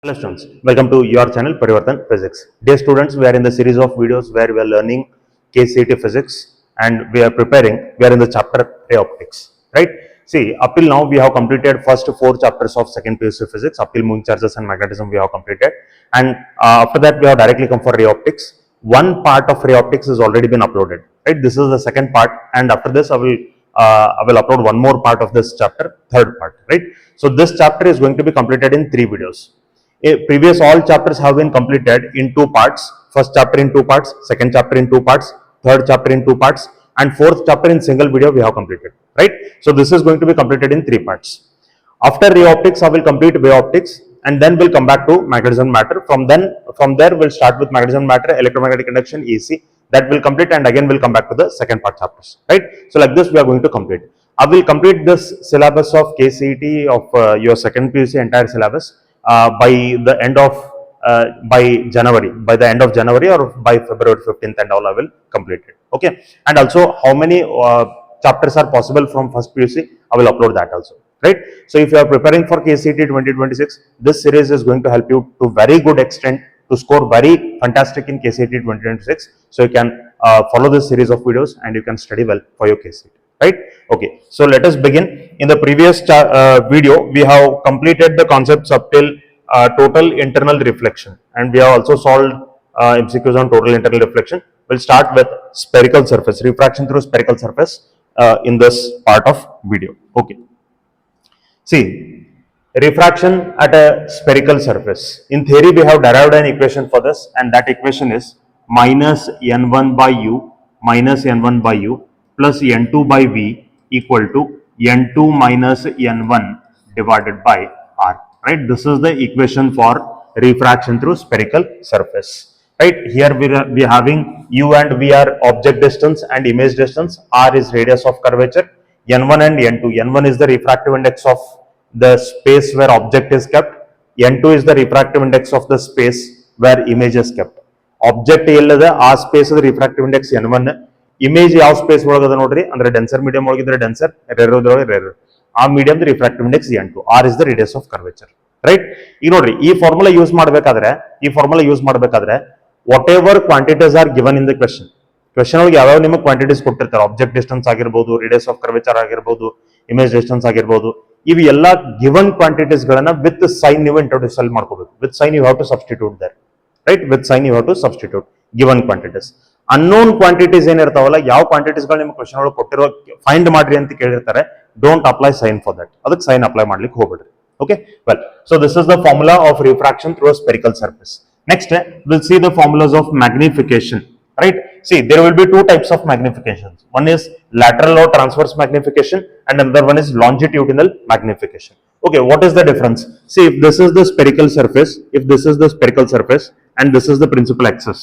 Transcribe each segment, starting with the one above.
Hello students, welcome to your channel Parivartan Physics. Dear students, we are in the series of videos where we are learning KCET Physics and we are in the chapter Ray Optics, right? See, up till now we have completed first 4 chapters of second PUC Physics, up till moving charges and magnetism we have completed, and after that we have directly come for Ray Optics. One part of Ray Optics has already been uploaded, right? This is the second part, and after this I will upload one more part of this chapter, third part, right? So this chapter is going to be completed in 3 videos. Previous all chapters have been completed in 2 parts. First chapter in 2 parts, second chapter in 2 parts, third chapter in 2 parts, and fourth chapter in single video we have completed, right? So this is going to be completed in 3 parts. After ray optics, I will complete wave optics, and then we'll come back to magnetism matter. From there we'll start with magnetism matter, electromagnetic induction, EC. That will complete, and again we'll come back to the second part chapters, right? So like this we are going to complete. I will complete this syllabus of KCET of your second PUC entire syllabus by the end of by the end of January or by February 15th and all I will complete it. Okay, and also how many chapters are possible from first PUC, I will upload that also, right? So if you are preparing for KCET 2026, this series is going to help you to very good extent to score very fantastic in KCET 2026. So you can follow this series of videos and you can study well for your KCET. Right? Okay, so let us begin. In the previous video, we have completed the concepts up till total internal reflection, and we have also solved MCQs on total internal reflection. We'll start with spherical surface, refraction through spherical surface in this part of video. Okay. See, refraction at a spherical surface. In theory, we have derived an equation for this, and that equation is minus n1 by u minus n1 by u plus n2 by v equal to n2 minus n1 divided by r, right? This is the equation for refraction through spherical surface, right? Here we are having u and v are object distance and image distance, r is radius of curvature, n1 and n2. n1 is the refractive index of the space where object is kept, n2 is the refractive index of the space where image is kept. Object ellada ಆ space ದ refractive index n1, image ಯಾವ space ಒಳಗದ ನೋಡ್ರಿ, ಅಂದ್ರೆ denser medium ಒಳಗಿದ್ರೆ denser, rare rare, ಆ medium refractive index n2, r is the radius of curvature, right? ಈಗ ನೋಡ್ರಿ ಈ ಫಾರ್ಮುಲಾ ಯೂಸ್ ಮಾಡಬೇಕಾದ್ರೆ whatever quantities are given in the question ಒಳಗೆ ಯಾವ ನಿಮಗೆ ಕ್ವಾಂಟಿಟೀಸ್ ಕೊಟ್ಟಿರ್ತಾರೆ, ಆಬ್ಜೆಕ್ಟ್ ಡಿಸ್ಟೆನ್ಸ್ ಆಗಿರ್ಬೋದು, ರೇಡಿಯಸ್ ಆಫ್ ಕರ್ವೇಚರ್ ಆಗಿರ್ಬೋದು, ಇಮೇಜ್ ಡಿಸ್ಟೆನ್ಸ್ ಆಗಿರ್ಬೋದು, ಇವು ಎಲ್ಲ ಗಿವನ್ ಕ್ವಾಂಟಿಟೀಸ್ ಗಳನ್ನ ವಿತ್ ಸೈನ್ ನೀವು ಇಂಟ್ರೊಡ್ಯೂಸ್ ಮಾಡ್ಕೋಬೇಕು. With sign you have to substitute there, right? With sign you have to substitute given quantities. Unknown quantities ಏನಿರ್ತಾವಲ್ಲ, ಯಾವ ಕ್ವಾಂಟಿಟೀಸ್ ಗಳು ನಿಮ್ಗೆ ಕ್ವೆಶ್ಚನ್ ಒಳಗೆ ಕೊಟ್ಟಿರೋ ಫೈಂಡ್ ಮಾಡ್ರಿ ಅಂತ ಕೇಳಿರ್ತಾರೆ, don't apply sign for that. ಅದಕ್ಕೆ ಸೈನ್ ಅಪ್ಲೈ ಮಾಡ್ಲಿಕ್ಕೆ ಹೋಗ್ಬೇಡ್ರಿ. Okay, well, so this is the formula of refraction through a spherical surface. Next, we'll see the formulas of magnification, right? See, there will be 2 types of magnifications. One is lateral or transverse magnification, and another one is longitudinal magnification. Okay, what is the difference? See, if this is the spherical surface, and this is the principal axis.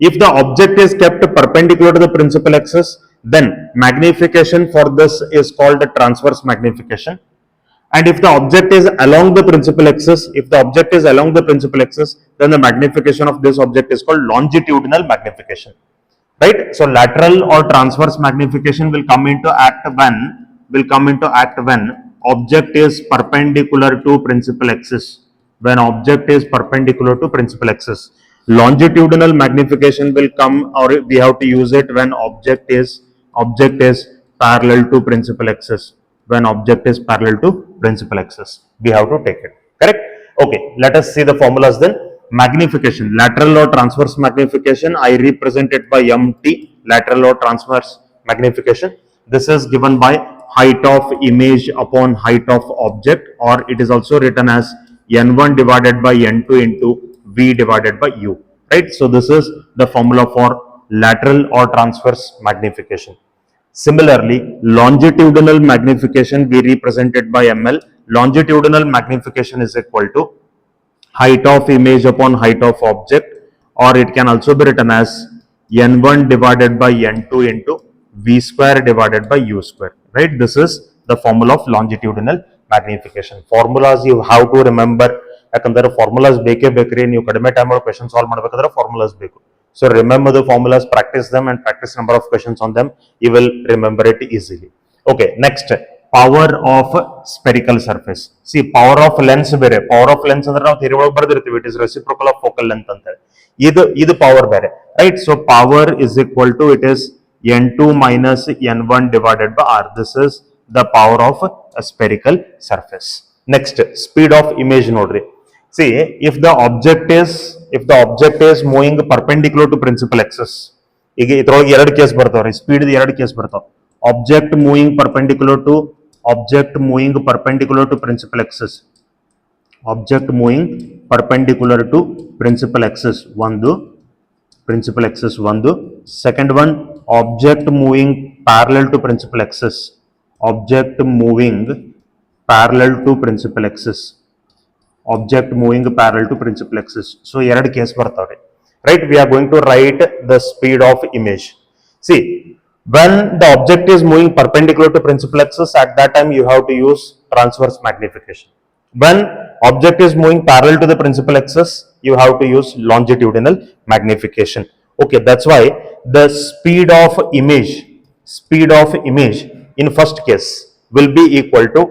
If the object is kept perpendicular to the principal axis, then magnification for this is called the transverse magnification. And if the object is along the principal axis, then the magnification of this object is called longitudinal magnification, right? So lateral or transverse magnification will come into act when object is perpendicular to principal axis. Longitudinal magnification will come, or we have to use it when object is parallel to principal axis. When object is parallel to principal axis, we have to take it, correct? Okay, let us see the formulas then. Magnification, lateral or transverse magnification, I represent it by mt, lateral or transverse magnification. This is given by height of image upon height of object, or it is also written as n1 divided by n2 into v divided by u, right? So this is the formula for lateral or transverse magnification. Similarly, longitudinal magnification we represent it by ml. Longitudinal magnification is equal to height of image upon height of object, or it can also be written as n1 divided by n2 into v square divided by u square, right? This is the formula of longitudinal magnification. Formulas you have to remember, ಯಾಕಂದ್ರೆ formulas ಬೇಕೇ ಬೇಕ್ರಿ. ನೀವು ಕಡಿಮೆ time ಒಳಗೆ question solve ಮಾಡಬೇಕಾದ್ರೆ formulas ಬೇಕು. So remember the formulas, practice them, and practice number of questions on them. You will remember it easily. Okay, next, power of spherical surface. See, power of lens ಬೇರೆ, power of lens ಅಂದ್ರೆ ನಾವು theory ಒಳಗೆ ಬರ್ದಿರ್ತೀವಿ, it is reciprocal of focal length ಅಂತ ಹೇಳಿ. ಇದು power ಬೇರೆ, right? So power is equal to, it is n2 minus n1 divided by r. This is the power of a spherical surface. Next, speed of image ನೋಡ್ರಿ. See, if the object is moving perpendicular to principal axis, ಈಗ ಇದ್ರೊಳಗೆ ಎರಡು case ಬರ್ತಾವ್ರಿ, speed ಎರಡು case ಬರ್ತಾವ. object moving perpendicular to principal axis, object moving perpendicular to principal axis ಒಂದು, second one object moving parallel to principal axis, so ಎರಡು case ಬರ್ತಾವ್ರಿ, right? We are going to write the speed of image. See, when the object is moving perpendicular to principal axis, at that time you have to use transverse magnification. When object is moving parallel to the principal axis, you have to use longitudinal magnification. Okay, that's why the speed of image in first case will be equal to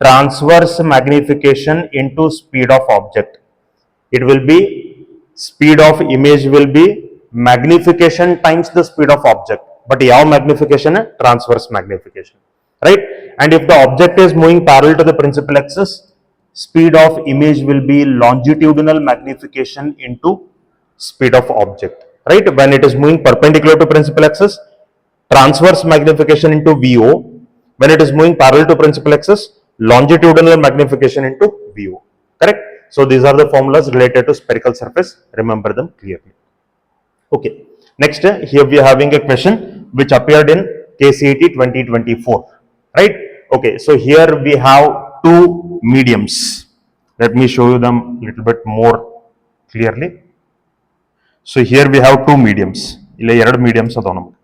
transverse magnification into speed of object. It will be, speed of image will be magnification times the speed of object. But yav magnification? Transverse magnification, right? And if the object is moving parallel to the principal axis, speed of image will be longitudinal magnification into speed of object, right? When it is moving perpendicular to principal axis, transverse magnification into VO. When it is moving parallel to principal axis, longitudinal magnification into VO, correct? So these are the formulas related to spherical surface. Remember them clearly. Okay. Next, here we are having a question which appeared in KCET 2024, right? Okay, so here we have two mediums. Let me show you them a little bit more clearly. So here we have two mediums. ಇಲ್ಲ ಎರಡು mediums ಅದಾವ ನಮಗೆ.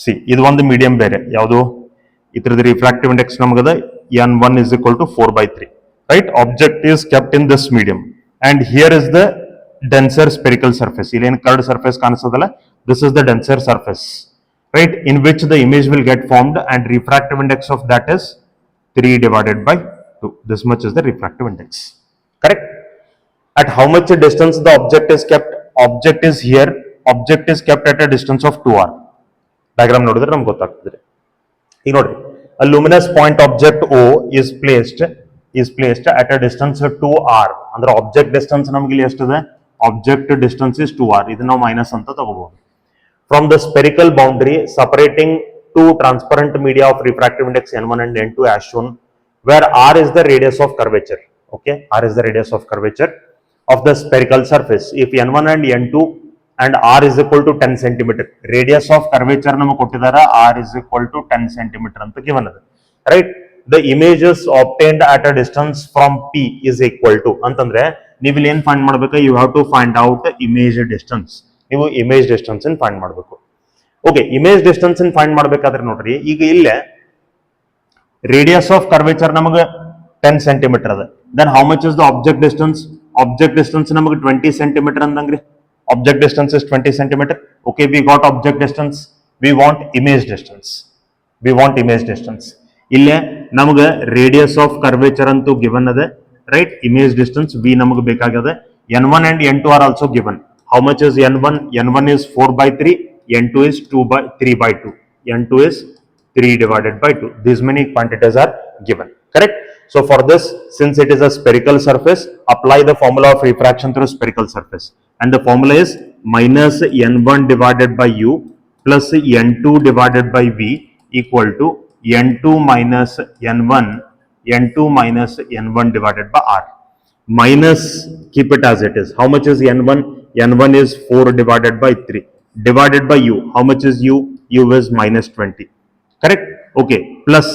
See, ಇದು ಒಂದು medium ಬೇರೆ, ಯಾವುದು? ಇದರದ refractive index ನಮಗದ n1 is equal to 4/3, right? Object is kept in this medium, and here is the denser spherical surface. ಇಲ್ಲಿ ಏನು curved surface ಕಾಣಿಸೋದಲ್ಲ, this is the denser surface, right? In which the image will get formed, and refractive index of that is 3/2. This much is the refractive index, correct? At how much distance the object is kept? Object is here, object is kept at a distance of 2r. Diagram ನೋಡಿದ್ರೆ ನಮ್ಗೆ ಗೊತ್ತಾಗ್ತದೆ. ಈಗ ನೋಡ್ರಿ, a luminous point object O is placed at a distance of 2r. ಅಂದ್ರೆ object distance ನಮಗೆ ಇಲ್ಲಿ ಎಷ್ಟಿದೆ? Object distance is 2r. ಇದು ನಾವು ಮೈನಸ್ ಅಂತ ತಗೋಬಹುದು. From the spherical boundary separating two transparent media of refractive index n1 and n2 as shown, where r is the radius of curvature. Okay, r is the radius of curvature of the spherical surface. If n1 and n2 and r is equal to 10 cm, radius of curvature ನಮಗೆ ಕೊಟ್ಟಿದ್ದಾರೆ, r is equal to 10 cm ಅಂತ given ಇದೆ, right? The images obtained at a distance from p is equal to ಅಂತಂದ್ರೆ ನೀವು ಇಲ್ಲಿ ಏನು find ಮಾಡಬೇಕು? You have to find out image distance. ನೀವು ಇಮೇಜ್ ಡಿಸ್ಟೆನ್ಸ್ ಫೈಂಡ್ ಮಾಡಬೇಕು. ಓಕೆ, ಇಮೇಜ್ ಡಿಸ್ಟೆನ್ಸ್ ಫೈಂಡ್ ಮಾಡಬೇಕಾದ್ರೆ ನೋಡ್ರಿ, ಈಗ ಇಲ್ಲೇ ರೇಡಿಯಸ್ ಆಫ್ ಕರ್ವೇಚರ್ ನಮಗೆ 10 ಸೆಂಟಿಮೀಟರ್ ಅದ. Then how much is the object distance? Object distance ನಮಗೆ 20 ಸೆಂಟಿಮೀಟರ್ ಅಂದಂಗ್ರಿ. Object distance is 20 centimetre. Okay, we got object distance, we want image distance. ಇಲ್ಲೇ ನಮಗೆ ರೇಡಿಯಸ್ ಆಫ್ ಕರ್ವೇಚರ್ ಅಂತೂ ಗಿವನ್ ಅದ, right? Image distance we ನಮಗೆ ಬೇಕಾಗದೆ. n1 and n2 are also given. How much is n1? n1 is 4/3, n2 is 3/2. n2 is 3/2. These many quantities are given, correct? So for this, since it is a spherical surface, apply the formula of refraction through spherical surface, and the formula is minus n1 divided by u plus n2 divided by v equal to n2 minus n1 divided by r. Minus, keep it as it is. How much is n1? n1 is 4/3 divided by u. How much is u? u is minus 20, correct? Okay, plus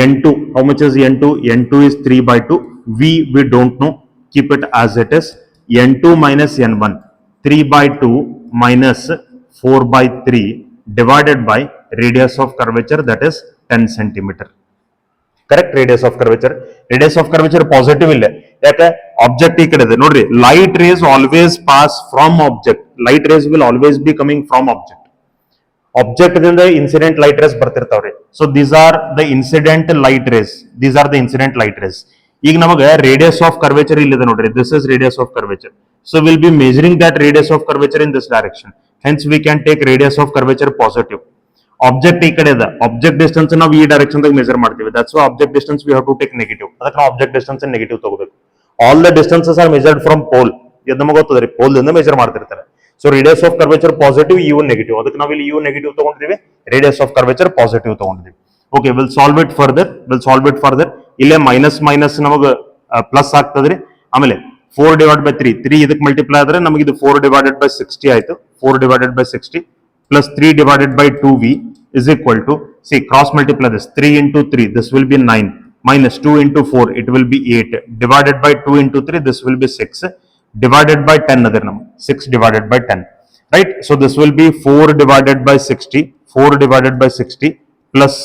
n2. How much is n2? n2 is 3/2. we don't know. Keep it as it is. n2 minus n1, 3/2 minus 4/3 divided by radius of curvature, that is 10 centimeter. Correct? Radius of curvature positive ಇಲ್ಲ, ಯಾಕೆ? Object ಈ ಕಡೆ ಇದೆ ನೋಡ್ರಿ. Light rays always pass from object. Light rays will always be coming from object. Object ದಿಂದ incident light rays ಬರ್ತಿರ್ತಾವ್ರಿ. So these are the incident light rays, these are the incident light rays. ಈಗ ನಮಗೆ radius of curvature ಇಲ್ಲಿದೆ ನೋಡ್ರಿ, this is radius of curvature. So will be measuring that radius of curvature in this direction. Hence we can take radius of curvature positive. Object ಈ ಕಡೆ ಇದೆ, object distance ನಾವು ಈ direction ದಾಗ measure ಮಾಡ್ತೀವಿ. That's why object distance we have to take negative. ಅದಕ್ಕೆ ನಾವು object distance negative ತಗೋಬೇಕು. All the distances are measured from pole. ಇದು ನಮಗೆ ಗೊತ್ತದ್ರಿ, ಪೋಲ್ ದಿಂದ ಮೆಜರ್ ಮಾಡ್ತಿರ್ತಾರೆ. So radius of curvature positive, u negative. ಅದಕ್ಕೆ ನಾವು ಇಲ್ಲಿ ಯು ನೆಗೆಟಿವ್ ತಗೊಂಡಿದ್ದೀವಿ, ರೇಡಿಯಸ್ ಆಫ್ ಕರ್ವೇಚರ್ ಪಾಸಿಟಿವ್ ತಗೊಂಡಿದ್ದೀವಿ. Okay, will solve it further. ಇಲ್ಲೇ ಮೈನಸ್ ಮೈನಸ್ ನಮಗೆ ಪ್ಲಸ್ ಆಗ್ತದ್ರಿ. ಆಮೇಲೆ 4/3 ಇದಕ್ಕೆ ಮಲ್ಟಿಪ್ಲೈ ಆದ್ರೆ ನಮಗೆ ಇದು 4/60 ಆಯ್ತು. 4/60 plus 3/2v is equal to, see, cross multiply this, 3 into 3, this will be 9, minus 2 into 4, it will be 8, divided by 2 into 3, this will be 6, divided by 10, other number, 6 divided by 10, right? So this will be 4 divided by 60, 4 divided by 60 plus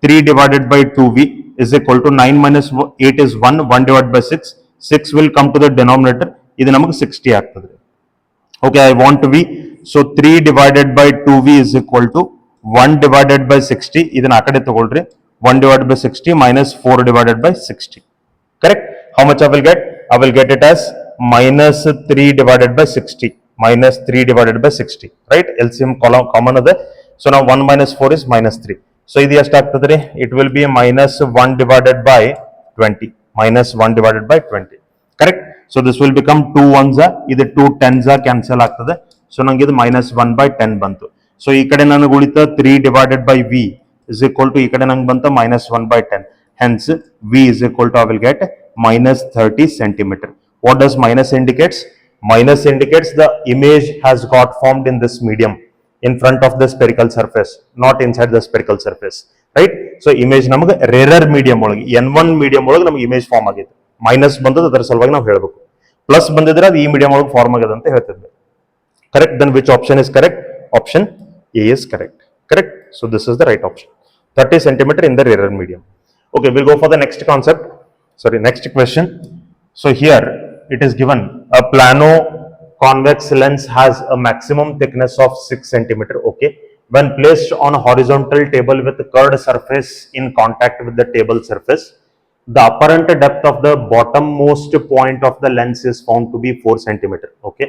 3 divided by 2v is equal to 9 minus 8 is 1 divided by 6, 6 will come to the denominator, ಇದು ನಮಗೆ 60 ಆಗ್ತದೆ. Okay, I want to be, so 3 divided by 2v is equal to 1 divided by 60, ಇದನ್ನ ಆ ಕಡೆ ತಗೊಳ್ರಿ, 1 divided by 60 minus 4 divided by 60. Correct? How much I will get? I will get it as minus 3 divided by 60. Minus 3 divided by 60. Right? LCM column common ಇದೆ. So now 1 minus 4 is minus 3. So ಇದು ಎಷ್ಟು ಆಗ್ತದ್ರಿ? It will be minus 1 divided by 20. Minus 1 divided by 20. Correct? So this will become 2 ones, ಇದು 2 tens cancel ಆಗ್ತದೆ. So ನಂಗೆ ಇದು minus 1 by 10 ಬಂತು. So ಈ ಕಡೆ ನನಗೆ ಉಳಿತ 3 divided by v is equal to, ಈ ಕಡೆ ನಂಗೆ ಬಂತ minus 1 by 10. Hence v is equal to, I will get minus 30 centimeter. What does minus indicates? Minus indicates the image has got formed in this medium in front of the spherical surface, not inside the spherical surface. Right? So image ನಮಗೆ rarer medium ಒಳಗೆ, N1 medium ಒಳಗೆ ನಮಗೆ image form ಆಗಿದೆ. Minus ಬಂದದ್ದು ಅದರ ಸಲುವಾಗಿ ನಾವು ಹೇಳಬೇಕು. ಪ್ಲಸ್ ಬಂದಿದ್ರೆ ಅದು ಈ ಮೀಡಿಯಂ ಒಳಗೆ ಫಾರ್ಮ್ ಆಗಿದೆ ಅಂತ ಹೇಳ್ತಿದ್ವಿ. Correct? Then which option is correct? Option A is correct. Correct? So this is the right option. 30 centimeter in the rarer medium. Okay, we'll go for the next concept. Sorry, next question. So here it is given a plano convex lens has a maximum thickness of 6 centimeter. Okay, when placed on a horizontal table with curved surface in contact with the table surface, the apparent depth of the bottommost point of the lens is found to be 4 centimeter. Okay,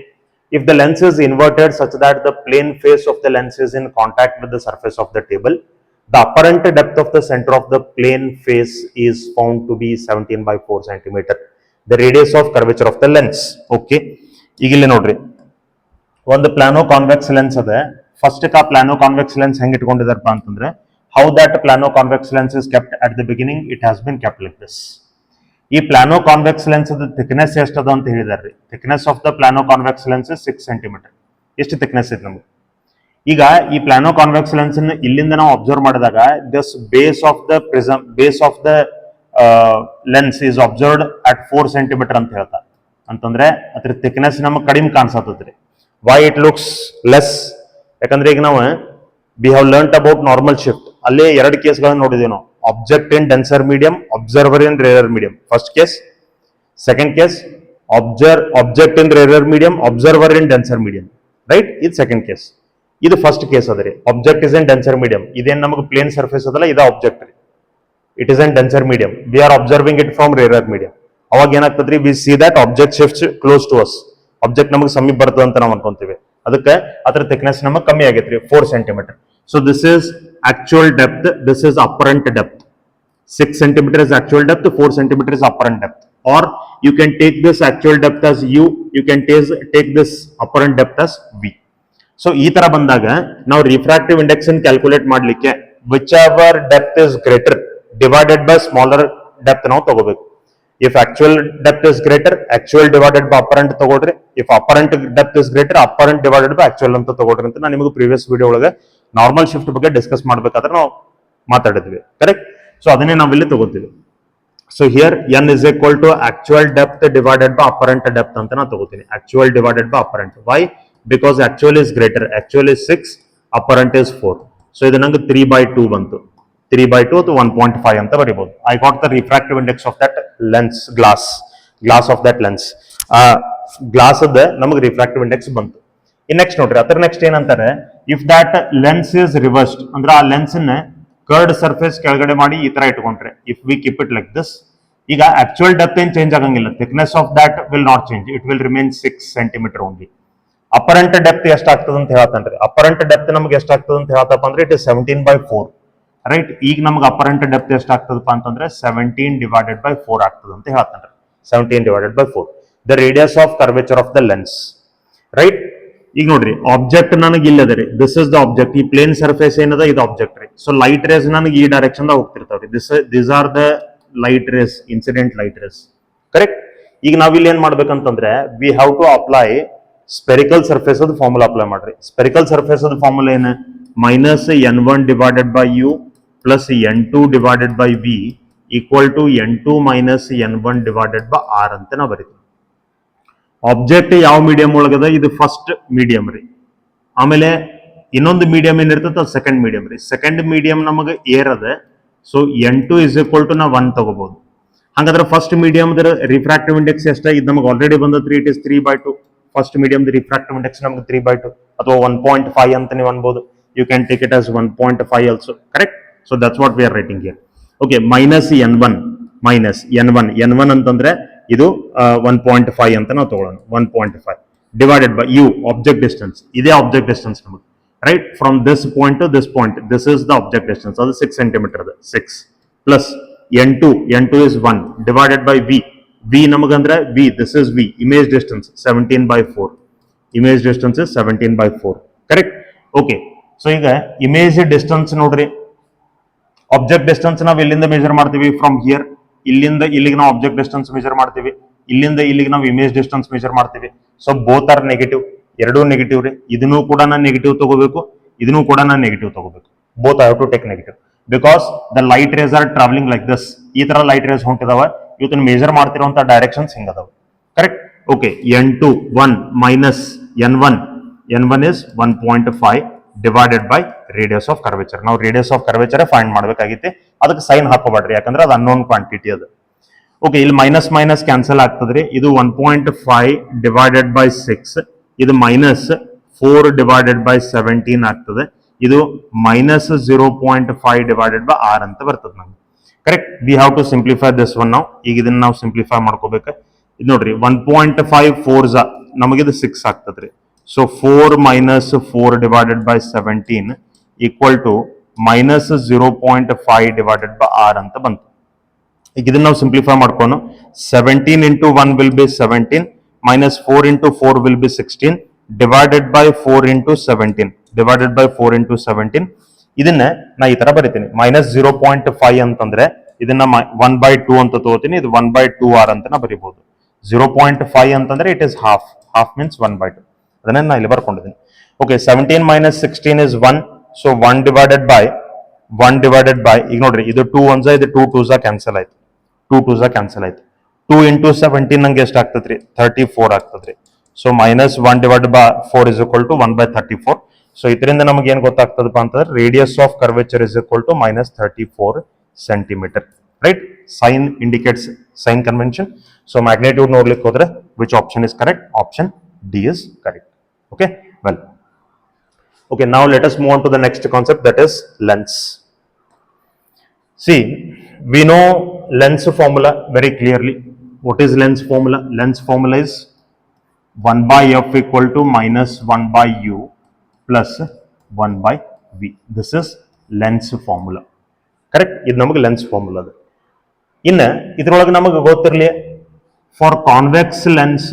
if the lens is inverted such that the plane face of the lens is in contact with the surface of the table, the apparent depth of the center of the plane face is found to be 17 by 4 centimeter. The radius of curvature of the lens. Okay, ಈಗ ಇಲ್ಲಿ ನೋಡ್ರಿ, ಒಂದು ಪ್ಲಾನೋ convex lens ಅದ. First ಆ ಪ್ಲಾನೋ convex lens ಹೆಂಗೆ ಇಟ್ಕೊಂಡಿದಾರಪ್ಪ ಅಂತಂದ್ರೆ, how that plano convex lens is kept at the beginning, it has been kept like this. ಈ plano convex lens ದ ಥಿಕ್ನೆಸ್ ಎಷ್ಟದ ಅಂತ ಹೇಳಿದಾರ್ರಿ. Thickness of the plano convex lens 6 centimeter. ಎಷ್ಟು ಥಿಕ್ನೆಸ್ ಇದೆ ನಮಗೆ? ಈಗ ಈ ಪ್ಲಾನೋ ಕಾನ್ವೆಕ್ಸ್ ಲೆನ್ಸ್ ಅನ್ನು ಇಲ್ಲಿಂದ ನಾವು ಅಬ್ಸರ್ವ್ ಮಾಡಿದಾಗ, this base of the prism, base of the lens is observed at 4 centimeter ಅಂತ ಹೇಳ್ತಾ. ಅಂತಂದ್ರೆ ಅದ್ರ ಥಿಕ್ನೆಸ್ ನಮಗೆ ಕಡಿಮೆ ಕಾಣಿಸತ್ತದ್ರಿ. Why it looks less? ಯಾಕಂದ್ರೆ ಈಗ ನಾವು we have learnt about normal shift. ಅಲ್ಲೇ ಎರಡು ಕೇಸ್ಗಳನ್ನು ನೋಡಿದೀವಿ ನಾವು. Object in denser medium, observer in rarer medium. First case. Second case, object in rarer medium, observer in denser medium. Right? ಇದು second case. ಇದು ಫಸ್ಟ್ ಕೇಸ್ ಅದ ರೀ. Object is in denser medium. ಇದೇನು ನಮಗೆ ಪ್ಲೇನ್ ಸರ್ಫೇಸ್ ಅದಲ್ಲ, ಇದು object ರೀ. It is in denser medium. We are observing it from rarer medium. ಅವಾಗ ಏನಾಗ್ತದ್ರಿ? We see that object shifts close to us. Object ನಮಗೆ ಸಮೀಪ ಬರ್ತದೆ ಅಂತ ನಾವು ಅನ್ಕೊಂತೀವಿ. ಅದಕ್ಕೆ ಅದರ ಥಿಕ್ನೆಸ್ ನಮಗೆ ಕಮ್ಮಿ ಆಗೈತ್ರಿ, 4 centimeter. So this is actual depth, this is apparent depth. 6 centimeter is actual depth, 4 centimeter is apparent depth. Or you can take this actual depth as u, you can take this apparent depth as v. So ಈ ತರ ಬಂದಾಗ ನಾವು refractive index ಅನ್ನು calculate ಮಾಡ್ಲಿಕ್ಕೆ whichever depth is greater divided by smaller depth ನಾವು ತಗೋಬೇಕು. If actual depth is greater, actual divided by apparent ತಗೊಳ್ರಿ. If apparent depth is greater, apparent divided by actual ಅಂತ ತಗೊಳ್ರಿ ಅಂತ ನಾನು ನಿಮಗೆ ಪ್ರೀವಿಯಸ್ ವಿಡಿಯೋ ಒಳಗೆ ನಾರ್ಮಲ್ ಶಿಫ್ಟ್ ಬಗ್ಗೆ ಡಿಸ್ಕಸ್ ಮಾಡಬೇಕಾದ್ರೆ ನಾವು ಮಾತಾಡಿದ್ವಿ. ಕರೆಕ್ಟ್? ಸೊ ಅದನ್ನೇ ನಾವು ಇಲ್ಲಿ ತಗೋತೀವಿ. So here n is equal to actual depth divided by apparent depth ಅಂತ ನಾನು ತಗೋತೀನಿ. actual divided by apparent. Why? Because actual is greater. Actual is 6, apparent is 4. So ಇದು ನಂಗೆ 3/2 ಬಂತು. 3/2 ಅಥವಾ 1.5 ಅಂತ ಬರೀಬಹುದು. I got the refractive index of that lens, glass of that lens. Glass ಅದ ನಮಗೆ ರಿಫ್ರಾಕ್ಟಿವ್ ಇಂಡೆಕ್ಸ್ ಬಂತು. ಇನ್ ನೆಕ್ಸ್ಟ್ ನೋಡ್ರಿ ಅದರ ನೆಕ್ಸ್ಟ್ ಏನಂತಾರೆ, if that lens is reversed ಅಂದ್ರೆ ಆ ಲೆನ್ಸ್ ನ ಕರ್ಡ್ ಸರ್ಫೇಸ್ ಕೆಳಗಡೆ ಮಾಡಿ ಈ ತರ ಇಟ್ಕೊಂಡ್ರೆ, if we keep it like this, ಈಗ ಆಕ್ಚುಯಲ್ ಡೆಪ್ತ್ ಏನ್ ಚೇಂಜ್ ಆಗಂಗಿಲ್ಲ, thickness of that will not change, it will remain 6 centimetre only. Apparent depth ಎಷ್ಟಾಗ್ತದೆ ಅಂತ ಹೇಳ್ತಾನ್ರಿ, ಅಪರೆಂಟ್ ಡೆಪ್ತ್ ನಮ್ಗೆ ಎಷ್ಟಾಗ್ತದೆ ಅಂತ ಹೇಳ್ತಪ್ಪ ಅಂದ್ರೆ ಇಟ್ ಇಸ್ 17/4, ರೈಟ್. ಈಗ ನಮ್ಗೆ ಅಪರೆಂಟ್ ಡೆಪ್ತ್ ಎಷ್ಟಾಗ್ತದಪ್ಪ ಅಂತಂದ್ರೆ 17/4 ಆಗ್ತದೆ ಅಂತ ಹೇಳ್ತಾನ್ರಿ, 17/4 the radius of curvature of the lens, right. ಈಗ ನೋಡ್ರಿ ಆಬ್ಜೆಕ್ಟ್ ನನಗೆ ಇಲ್ಲದ ರೀ, ದಿಸ್ ಇಸ್ ದ ಆಬ್ಜೆಕ್ಟ್, ಈ ಪ್ಲೇನ್ ಸರ್ಫೇಸ್ ಏನದ ಇದು ಆಬ್ಜೆಕ್ಟ್ ರೀ. ಸೊ ಲೈಟ್ ರೇಸ್ ನನಗೆ ಈ ಡೈರೆಕ್ಷನ್ ದಾಗ ಹೋಗ್ತಿರ್ತಾವ್ರಿ, these are the light rays, incident light rays, correct. ಈಗ ನಾವಿಲ್ಲಿ ಏನ್ ಮಾಡ್ಬೇಕಂತಂದ್ರೆ we have to apply spherical surface ಅದ ಫಾರ್ಮುಲಾ ಅಪ್ಲೈ ಮಾಡ್ರಿ. ಸ್ಪೆರಿಕಲ್ ಸರ್ಫೇಸ್ ಅದ ಫಾರ್ಮುಲಾ ಏನು, -n1/u plus n2/v equal to n2 - n1/r ಅಂತ ನಾವು ಬರೀತೀವಿ. ಆಬ್ಜೆಕ್ಟ್ ಯಾವ ಮೀಡಿಯಂ ಒಳಗದ, ಇದು ಫಸ್ಟ್ ಮೀಡಿಯಂ ರೀ. ಆಮೇಲೆ ಇನ್ನೊಂದು ಮೀಡಿಯಂ ಏನಿರ್ತದೆ ಅದು ಸೆಕೆಂಡ್ ಮೀಡಿಯಂ ರೀ. ಸೆಕೆಂಡ್ ಮೀಡಿಯಂ ನಮಗೆ ಏರ್ ಅದ, ಸೊ n2 = ನಾವು 1 ತಗೋಬಹುದು. ಹಾಗಾದ್ರೆ ಫಸ್ಟ್ ಮೀಡಿಯಂ ರಿಫ್ರಾಕ್ಟಿವ್ ಇಂಡೆಕ್ಸ್ ಎಷ್ಟ, ಇದು ನಮಗೆ ಆಲ್ರೆಡಿ ಬಂದತ್ರಿ, it is 3/2. First medium refractive index ನಮಗೆ 3/2 ಅಥವಾ 1.5 ಅಂತ ನೀವು ಅನ್ಬೋದು. You can take it as 1.5 also, correct. So that's what we are writing here. Okay, -n1 ಅಂತಂದ್ರೆ ಇದು 1.5 ಅಂತ ನಾವು ತಗೊಳ್ಳೋಣ. 1.5 divided by u, object distance, ಇದೇ ಆಬ್ಜೆಕ್ಟ್ ಡಿಸ್ಟೆನ್ಸ್ ನಮಗೆ, right. From this point to this point, this is the object distance, ಅದು 6 centimetre ಅದ, 6 plus n2 is 1 divided by v ನಮಗಂದ್ರೆ this is v, image distance 17/4, image distance is 17/4, correct. Okay, so ಈಗ image distance ನೋಡ್ರಿ, object distance ನಾವು ಎಲ್ಲಿಂದ measure ಮಾಡ್ತೀವಿ, from here, ಇಲ್ಲಿಂದ ಇಲ್ಲಿಗೆ ನಾವು ಆಬ್ಜೆಕ್ಟ್ ಡಿಸ್ಟೆನ್ಸ್ ಮೆಜರ್ ಮಾಡ್ತೀವಿ, ಇಲ್ಲಿಂದ ಇಲ್ಲಿಗೆ ನಾವು ಇಮೇಜ್ ಡಿಸ್ಟೆನ್ಸ್ ಮೆಜರ್ ಮಾಡ್ತೀವಿ. ಸೊ ಬೋತ್ ಆರ್ ನೆಗೆಟಿವ್, ಎರಡೂ ನೆಗೆಟಿವ್ ರೀ. ಇದನ್ನು ಕೂಡ ನಾನು ನೆಗೆಟಿವ್ ತಗೋಬೇಕು, ಇದನ್ನು ಕೂಡ ನಾನು ನೆಗೆಟಿವ್ ತಗೋಬೇಕು. Both I have to take negative because the light rays are travelling like this. ಈ ತರ ಲೈಟ್ ರೇಸ್ ಹೊಂಟಿದಾವ, ಇವತ್ತನ್ನ ಮೆಜರ್ ಮಾಡ್ತಿರುವಂತ ಡೈರೆಕ್ಷನ್ಸ್ ಹಿಂಗದಾವ, correct. Okay, n2 1 minus n1 is 1.5 divided by radius of curvature. ನಾವು ರೇಡಿಯಸ್ ಆಫ್ ಕರ್ವೇಚರ್ ಫೈಂಡ್ ಮಾಡ್ಬೇಕಾಗಿತ್ತೆ, ಅದಕ್ಕೆ sign ಹಾಕೋಬೇಡ್ರಿ, ಯಾಕಂದ್ರೆ ಅದು ಅನ್ನೋನ್ ಕ್ವಾಂಟಿಟಿ ಅದು. ಓಕೆ, ಇಲ್ಲಿ ಮೈನಸ್ ಮೈನಸ್ ಕ್ಯಾನ್ಸಲ್ ಆಗ್ತದ್ರಿ. ಇದು 1.5 ಡಿವೈಡೆಡ್ ಬೈ 6, ಇದು -4 ಡಿವೈಡೆಡ್ ಬೈ 17 ಆಗ್ತದೆ. ಇದು -0.5 ಡಿವೈಡೆಡ್ ಬೈ r ಅಂತ ಬರ್ತದೆ ನಮ್ಗೆ, correct. We have to simplify this one ನಾವು. ಈಗ ಇದನ್ನ ನಾವು ಸಿಂಪ್ಲಿಫೈ ಮಾಡ್ಕೋಬೇಕು. ಇದು ನೋಡ್ರಿ 1.5 4 ನಮಗಿದು 6 ಆಗ್ತದ್ರಿ. So 4 - 4 divided by 17 equal to -0.5 divided by r ಅಂತ ಬಂತು. ಈಗ ಇದನ್ನ ನಾವು ಸಿಂಪ್ಲಿಫೈ ಮಾಡ್ಕೊಂಡು 17 into 1 will be 17, -4 into 4 will be 16, divided by 4 into 17, divided by 4 into 17. ಇದನ್ನ ನಾ ಈ ತರ ಬರೀತೀನಿ, -0.5 ಅಂತಂದ್ರೆ ಇದನ್ನ 1/2 ಅಂತ ತಗೋತೀನಿ, ಇದು 1/2r ಅಂತ ನಾ ಬರೀಬಹುದು. 0.5 ಅಂತಂದ್ರೆ ಇಟ್ ಇಸ್ ಹಾಫ್ ಮೀನ್ಸ್ 1/2. ಅದನ್ನ ನಾ ಇಲ್ಲಿ ಬರ್ಕೊಂಡಿದ್ದೀನಿ. Okay, 17 - 16 is 1, so 1 divided by ಈಗ ನೋಡ್ರಿ, ಇದು 2 1 ಇದು 2 2 ಕ್ಯಾನ್ಸಲ್ ಆಯ್ತು, 2 2 ಕ್ಯಾನ್ಸಲ್ ಆಯ್ತು. 2 into 17 ನಂಗೆ ಎಷ್ಟು ಆಗ್ತದ್ರಿ, 34 ಆಗ್ತದ್ರಿ. So -1 divided by 4 is equal to 1/34. So ಇದರಿಂದ ನಮಗೆ ಏನ್ ಗೊತ್ತಾಗ್ತದಪ್ಪ ಅಂತಂದ್ರೆ radius of curvature is equal to -34 centimetre, right. Sign indicates sign convention. So magnitude ನೋಡ್ಲಿಕ್ಕೆ ಹೋದ್ರೆ which option is correct, option D is correct. Okay, well. Okay, now let us move on to the next concept, that is lens. See, we know lens formula very clearly. What is lens formula? Lens formula is 1/f equal to -1/u plus 1/v. This is lens formula. Correct? ಇದು ನಮಗೆ lens formula ಅದು. ಇನ್ನು ಇದರೊಳಗೆ ನಮಗೆ ಗೊತ್ತಿರಲಿ, for convex lens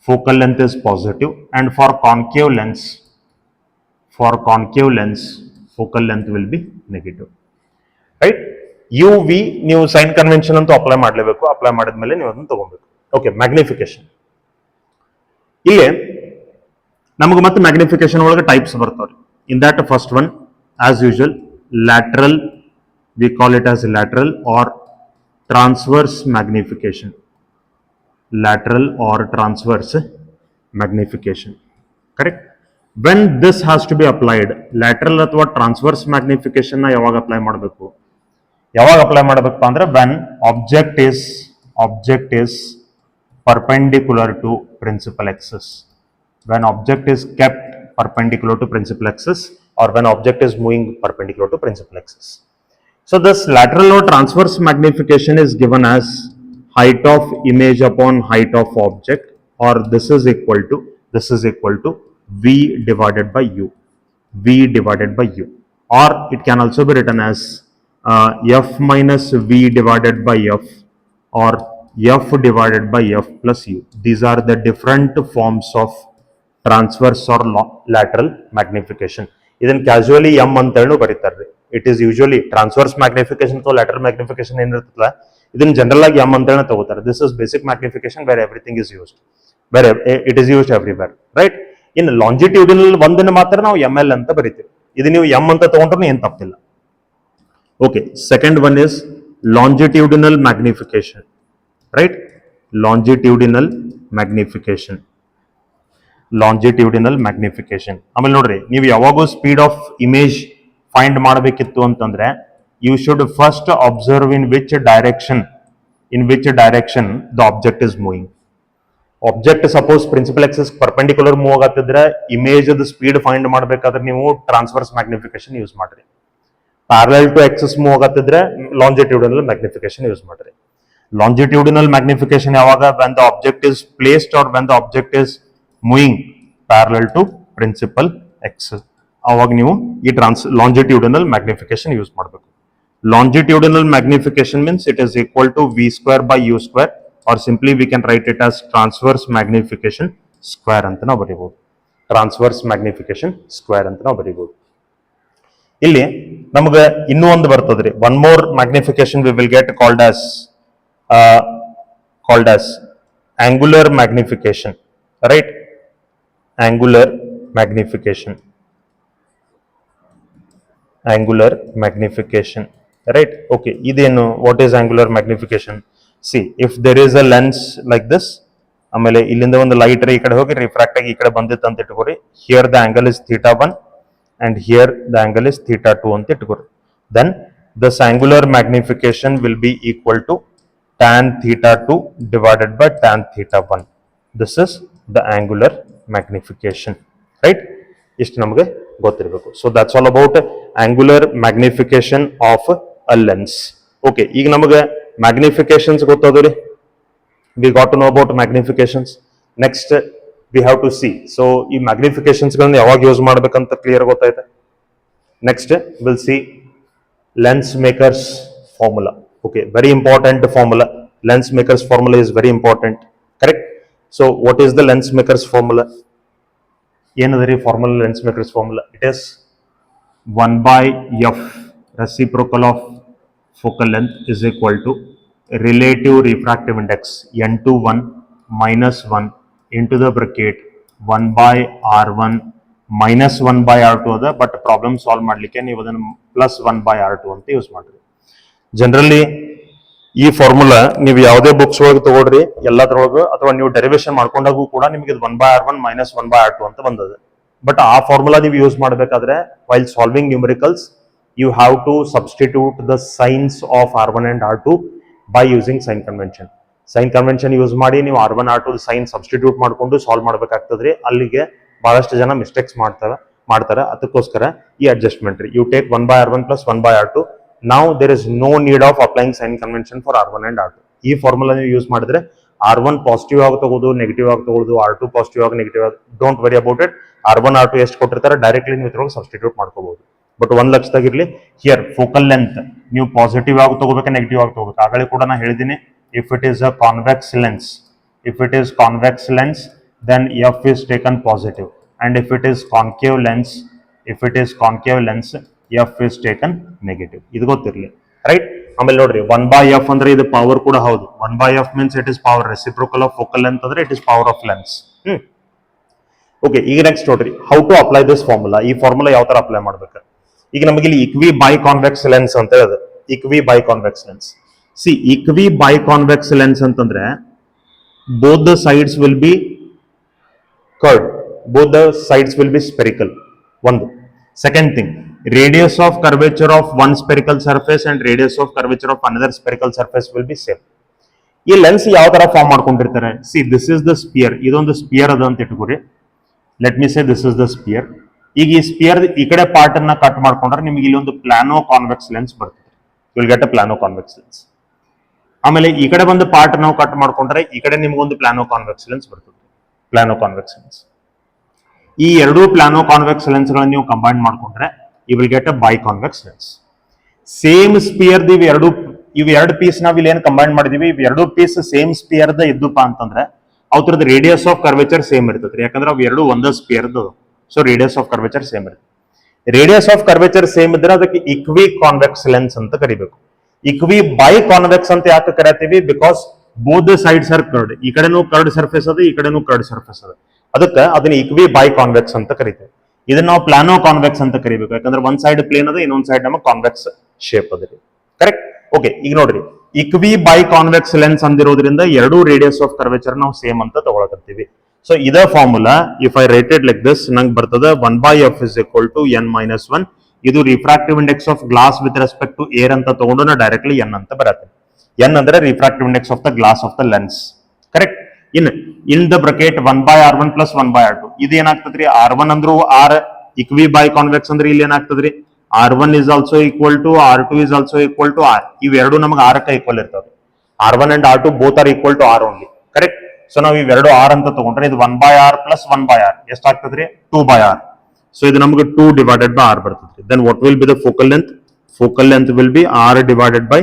focal length is positive, and for concave lens focal length will be negative, right. u v ನೀವು sign convention ಅಂತೂ apply ಮಾಡಲೇಬೇಕು, ಅಪ್ಲೈ ಮಾಡಿದ್ಮೇಲೆ ನೀವು ಅದನ್ನು ತಗೋಬೇಕು. Okay, magnification. ಇಲ್ಲಿ ನಮಗೆ ಮತ್ತೆ ಮ್ಯಾಗ್ನಿಫಿಕೇಶನ್ ಒಳಗೆ ಟೈಪ್ಸ್ ಬರ್ತಾವ್ರಿ. In that first one as usual lateral, we call it as lateral or transverse magnification. Lateral or transverse magnification, correct. When this has to be applied, lateral ಅಥವಾ transverse magnification ನ ಯಾವಾಗ apply ಮಾಡಬೇಕು ಅಂದ್ರೆ when object is perpendicular to principal axis. When object is kept perpendicular to principal axis, or when object is moving perpendicular to principal axis. So this lateral or transverse magnification is given as height of image upon height of object, or this is equal to V divided by U. V divided by U, or it can also be written as F minus V divided by F, or F divided by F plus U. These are the different forms of transverse or lateral magnification. ಇದನ್ನು casually M ಅಂತ ಹೇಳಿ ಬರೀತಾರೆ. It is usually transverse magnification ಅಥವಾ lateral magnification ಏನಿರ್ತಲ್ಲ ಇದನ್ನ general ಆಗಿ M ಅಂತ ಹೇಳಿ ತಗೋತಾರೆ. This is basic magnification where everything is used, where it is used everywhere, right? ಇನ್ನು ಲಾಂಜಿಟ್ಯೂಡಿನಲ್ ಒಂದನ್ನು ಮಾತ್ರ ನಾವು ಎಮ್ ಎಲ್ ಅಂತ ಬರೀತೀವಿ. ಇದು ನೀವು ಎಮ್ ಅಂತ ತಗೊಂಡ್ರೂ ಏನು ತಪ್ಪಿಲ್ಲ. Okay, second one is longitudinal magnification, right? Longitudinal magnification, longitudinal magnification. ಆಮೇಲೆ ನೋಡ್ರಿ, ನೀವು ಯಾವಾಗೂ ಸ್ಪೀಡ್ ಆಫ್ ಇಮೇಜ್ ಫೈಂಡ್ ಮಾಡಬೇಕಿತ್ತು ಅಂತಂದ್ರೆ you should first observe in which direction the object is moving. Object suppose principal axis perpendicular move ಆಗತ್ತಿದ್ರೆ image speed find ಮಾಡಬೇಕಾದ್ರೆ ನೀವು transverse magnification use ಮಾಡ್ರಿ. ಪ್ಯಾರಲಲ್ ಟು ಆಕ್ಸಿಸ್ ಮೂವ್ ಆಗತ್ತಿದ್ರೆ longitudinal magnification use ಮಾಡ್ರಿ. Longitudinal magnification ಯಾವಾಗ? when the object is placed or when the object is moving parallel to principal axis, ಅವಾಗ ನೀವು ಈ ಲಾಂಜಿಟ್ಯೂಡಿನಲ್ ಮ್ಯಾಗ್ನಿಫಿಕೇಶನ್ ಯೂಸ್ ಮಾಡಬೇಕು. Longitudinal magnification means it is equal to V square by U square, or simply we can write it as transverse magnification square ಅಂತ ನಾವು ಬರೀಬಹುದು. Transverse magnification square ಅಂತ ನಾವು ಬರೀಬಹುದು. ಇಲ್ಲಿ ನಮಗೆ ಇನ್ನೂ ಒಂದು ಬರ್ತದ್ರಿ, one more magnification we will get called as angular magnification, right? Angular magnification, right? Okay, idenu what is angular magnification? See, if there is a lens like this, ಆಮೇಲೆ ಇಲ್ಲಿಂದ ಒಂದು ಲೈಟ್ ರೇ ಈ ಕಡೆ ಹೋಗಿ ರಿಫ್ರಾಕ್ಟ್ ಆಗಿ ಈ ಕಡೆ ಬಂದಿತ್ತು ಅಂತ ಇಟ್ಕೋರಿ. Here the angle is θ1 and here the angle is θ2 ಅಂತ ಇಟ್ಕೋರಿ. Then this angular magnification will be equal to tan θ2 divided by tan θ1. This is the angular magnification, right? ಇಷ್ಟು ನಮಗೆ ಗೊತ್ತಿರಬೇಕು. So that's all about angular magnification of a lens. Okay, ಈಗ ನಮಗೆ magnifications ಗೊತ್ತದ್ರಿ. We got to know about magnifications. Next we have to see, so ಈ ಮ್ಯಾಗ್ನಿಫಿಕೇಶನ್ಸ್ಗಳನ್ನ ಯಾವಾಗ use ಮಾಡ್ಬೇಕಂತ ಕ್ಲಿಯರ್ ಗೊತ್ತಾಯ್ತು. Next will see lens makers formula. Okay, very important formula. Lens maker's formula is very important, correct? So what is the lens maker's formula? Another formula, lens maker's formula, it is 1 by f reciprocal of focal length is equal to relative refractive index n21 minus 1 into the bracket 1 by r1 minus 1 by r2 ಅದ. But problem solve ಮಾಡ್ಲಿಕ್ಕೆ ನೀವು ಅದನ್ನು plus 1 by r2 ಅಂತ use ಮಾಡ್ರಿ. Generally ಈ formula ನೀವು ಯಾವುದೇ books ಒಳಗೆ ತಗೊಳ್ರಿ, ಎಲ್ಲದ್ರೊಳಗೆ, ಅಥವಾ ನೀವು ಡೆರಿವೇಶನ್ ಮಾಡ್ಕೊಂಡಾಗೂ ಕೂಡ ನಿಮಗೆ 1 by r1 minus 1 by r2 ಅಂತ ಬಂದದ. ಬಟ್ ಆ ಫಾರ್ಮುಲಾ ನೀವು ಯೂಸ್ ಮಾಡಬೇಕಾದ್ರೆ while solving numericals you have to substitute the signs of r1 and r2 by using sign convention. Sign convention use ಮಾಡಿ ನೀವು r1 r2 ಸೈನ್ ಸಬ್ಸ್ಟಿಟ್ಯೂಟ್ ಮಾಡ್ಕೊಂಡು solve ಮಾಡ್ಬೇಕಾಗ್ತದ್ರಿ. ಅಲ್ಲಿಗೆ ಬಹಳಷ್ಟು ಜನ ಮಿಸ್ಟೇಕ್ಸ್ ಮಾಡ್ತಾರೆ. ಅದಕ್ಕೋಸ್ಕರ ಈ ಅಡ್ಜಸ್ಟ್ಮೆಂಟ್ ರೀ. You take 1 by r1 plus 1 by r2. Now there is no need of applying sign convention for r1 and r2. ಈ ಫಾರ್ಮುಲಾ ನೀವು ಯೂಸ್ ಮಾಡಿದ್ರೆ r1 ಪಾಸಿಟಿವ್ ಆಗಿ ತಗೋದು, ನೆಗೆಟಿವ್ ಆಗಿ ತಗೊಳ್ಳೋದು, r2 ಪಾಸಿಟಿವ್ ಆಗಿ ನೆಗೆಟಿವ್ ಆಗಿ, don't worry about it. r1 r2 ಎಷ್ಟು ಕೊಟ್ಟಿರ್ತಾರೆ ಡೈರೆಕ್ಟ್ಲಿ ನೀವು ಇದ್ರೊಳಗೆ ಸಬ್ಸ್ಟಿಟ್ಯೂಟ್ ಮಾಡ್ಕೋಬಹುದು. ಬಟ್ ಒಂದು ಲಕ್ಷದಾಗಿರ್ಲಿ, ಹಿಯರ್ ಫೋಕಲ್ ಲೆಂತ್ ನೀವು ಪಾಸಿಟಿವ್ ಆಗಿ ತಗೋಬೇಕು, ನೆಗೆಟಿವ್ ಆಗಿ ತಗೋಬೇಕು. ಆಗಲೇ ಕೂಡ ನಾನು ಹೇಳಿದ್ದೀನಿ, if it is a convex lens then f is taken positive, and if it is concave lens f is taken negative. ಇದು ಗೊತ್ತಿರಲಿ, ರೈಟ್? ಆಮೇಲೆ ನೋಡ್ರಿ, 1 by f ಅಂದ್ರೆ ಇದು ಪವರ್ ಕೂಡ ಹೌದು. 1 by f means it is power. Reciprocal of focal length ಅಂದ್ರೆ it is power of lens. Okay, ಈಗ ನೆಕ್ಸ್ಟ್ ನೋಡ್ರಿ, how to apply this formula. ಈ ಫಾರ್ಮುಲಾ ಯಾವ ತರ ಅಪ್ಲೈ ಮಾಡ್ಬೇಕು? ಈಗ ನಮಗೆ ಇಲ್ಲಿ ಇಕ್ವಿ ಬೈ ಕಾನ್ವೆಕ್ಸ್ ಲೆನ್ಸ್ ಅಂತ ಹೇಳಿದೆ. Equi by convex lens. See, equi by convex lens ಅಂತಂದ್ರೆ both the sides will be curved, both the sides will be spherical. One. Second thing, radius of curvature of one spherical surface and radius of curvature of another spherical surface will be same. ಈ lens ಯಾವ ತರ form ಮಾಡ್ಕೊಂಡಿರ್ತಾರೆ, see this is the sphere, ಇದೊಂದು sphere ಅದ ಅಂತ ಇಟ್ಕೋರಿ. Let me say this is the sphere. ಈಗ ಈ ಸ್ಪಿಯರ್ ಈ ಕಡೆ ಪಾರ್ಟ್ ಅನ್ನ ಕಟ್ ಮಾಡ್ಕೊಂಡ್ರೆ ನಿಮಗೆ ಇಲ್ಲಿ ಒಂದು ಪ್ಲಾನೋ ಕಾನ್ವೆಕ್ಸ್ ಲೆನ್ಸ್ ಬರ್ತದೆ. Will get a ಪ್ಲಾನೋ convex lens. ಆಮೇಲೆ ಈ ಕಡೆ ಬಂದು ಪಾರ್ಟ್ ನಾವು ಕಟ್ ಮಾಡ್ಕೊಂಡ್ರೆ ಈ ಕಡೆ ನಿಮ್ಗೊಂದು ಪ್ಲಾನೋ ಕಾನ್ವೆಕ್ಸ್ ಲೆನ್ಸ್ ಬರ್ತದೆ, ಪ್ಲಾನೋ ಕಾನ್ವೆಕ್ಸ್ ಲೆನ್ಸ್. ಈ ಎರಡೂ ಪ್ಲಾನೋ ಕಾನ್ವೆಕ್ಸ್ ಲೆನ್ಸ್ ಗಳನ್ನ ನೀವು ಕಂಬೈನ್ ಮಾಡ್ಕೊಂಡ್ರೆ you will get a by convex lens. Same sphere ಇವ್ ಎರಡು ಪೀಸ್ ನಾವ್ ಇಲ್ಲಿ ಏನು ಕಂಬೈನ್ ಮಾಡಿದೀವಿ, ಇವ್ ಎರಡು ಪೀಸ್ ಸೇಮ್ ಸ್ಪಿಯರ್ ದ ಇದ್ದಪ್ಪ ಅಂತಂದ್ರೆ ಅವ್ರದ್ದು ರೇಡಿಯಸ್ ಆಫ್ ಕರ್ವೇಚರ್ ಸೇಮ್ ಇರ್ತದೆ, ಯಾಕಂದ್ರೆ ಅವ್ ಎರಡು ಒಂದೇ sphere. So radius of curvature same ಇರುತ್ತೆ. ರೇಡಿಯಸ್ ಆಫ್ ಕರ್ವೇಚರ್ ಸೇಮ್ ಇದ್ರೆ ಅದಕ್ಕೆ ಇಕ್ವಿ ಕಾನ್ವೆಕ್ಸ್ ಲೆನ್ಸ್ ಅಂತ ಕರಿಬೇಕು. ಇಕ್ವಿ ಬೈ ಕಾನ್ವೆಕ್ಸ್ ಅಂತ ಯಾಕೆ ಕರಿತೀವಿ, because both the sides are curd. ಈ ಕಡೆನೂ ಕರ್ಡ್ ಸರ್ಫೇಸ್ ಅದ, ಈ ಕಡೆನೂ ಕರ್ಡ್ ಸರ್ಫೇಸ್ ಅದ, ಅದಕ್ಕೆ ಅದನ್ನ ಇಕ್ವಿ ಬೈ ಕಾನ್ವೆಕ್ಸ್ ಅಂತ ಕರಿತೀವಿ. ಇದನ್ನ ನಾವು ಪ್ಲಾನೋ ಕಾನ್ವೆಕ್ಸ್ ಅಂತ ಕರಿಬೇಕು, ಯಾಕಂದ್ರೆ ಒಂದ್ ಸೈಡ್ ಪ್ಲೇನ್ ಅದ, ಇನ್ನೊಂದ್ ಸೈಡ್ ನಮಗೆ ಕಾನ್ವೆಕ್ಸ್ ಶೇಪ್ ಅದ. ಕರೆಕ್ಟ್. ಓಕೆ, ಈಗ ನೋಡ್ರಿ, ಇಕ್ವಿ ಬೈ ಕಾನ್ವೆಕ್ಸ್ ಲೆನ್ಸ್ ಅಂದಿರೋದ್ರಿಂದ ಎರಡೂ ರೇಡಿಯಸ್ ಆಫ್ ಕರ್ವೇಚರ್ ನಾವು ಸೇಮ್ ಅಂತ ತಗೊಳಕತ್ತೀವಿ. ಸೊ ಇದ formula if I rated like this, ನಂಗೆ ಬರ್ತದ 1/f is equal to n-1. ಇದು refractive index of glass with respect to air ಅಂತ ತಗೊಂಡು ನಾ ಡೈರೆಕ್ಟ್ಲಿ n ಅಂತ ಬರತ್ತೆ. n ಅಂದ್ರೆ refractive index of the glass of the lens. Correct. In the bracket 1/r1 plus 1/r2. ಇದು ಏನಾಗ್ತದ್ರಿ, r1 ಅಂದ್ರೂ r ಇಕ್ವಿ by convex ಅಂದ್ರೆ ಇಲ್ಲಿ ಏನಾಗ್ತದ್ರಿ, r1 is also equal to r2 is also equal to r. ಇವೆರಡು ನಮಗೆ r ಕ್ಕೆ equal ಇರ್ತಾವೆ. r1 and r2 both are equal to r only. Correct. So ನಾವು ಇವೆರಡು r ಅಂತ ತಗೊಂಡ್ರೆ ಇದು 1/r plus 1/r ಎಷ್ಟಾಗ್ತದ್ರಿ, 2/r. So ಇದು ನಮಗೆ 2 divided by r ಬರ್ತದ್ರಿ. Then what will be the focal length? Focal length will be r divided by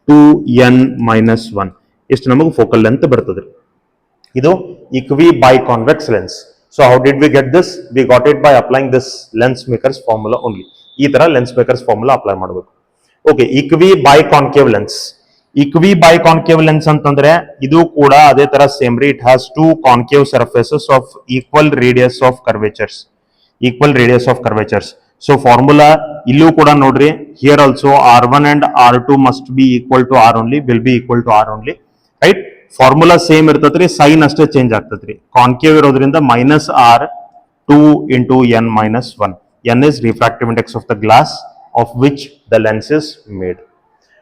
2n-1. ಇಷ್ಟು ನಮಗೆ ಫೋಕಲ್ ಲೆಂತ್ ಬರ್ತದ್ರಿ. ಇದು equi by convex lens. So how did we get this? We got it by applying this lens makers formula only. ಈ ತರ lens makers formula apply ಮಾಡಬೇಕು. Okay, equi biconcave lens. Equi biconcave lens ಅಂತಂದ್ರೆ ಇದು ಕೂಡ ಅದೇ ತರ same ರೀ. It has two concave surfaces of equal radius of curvatures. Equal radius of curvatures. So formula ಇಲ್ಲೂ ಕೂಡ ನೋಡ್ರಿ, here also r1 and r2 must be equal to r only, will be equal to r only. Right. Formula same ಇರ್ತದ್ರಿ, sign ಅಷ್ಟೇ change ಆಗ್ತದ್ರಿ. Concave ಇರೋದ್ರಿಂದ -r 2 into n-1. n is refractive index of the glass of which the lens is made.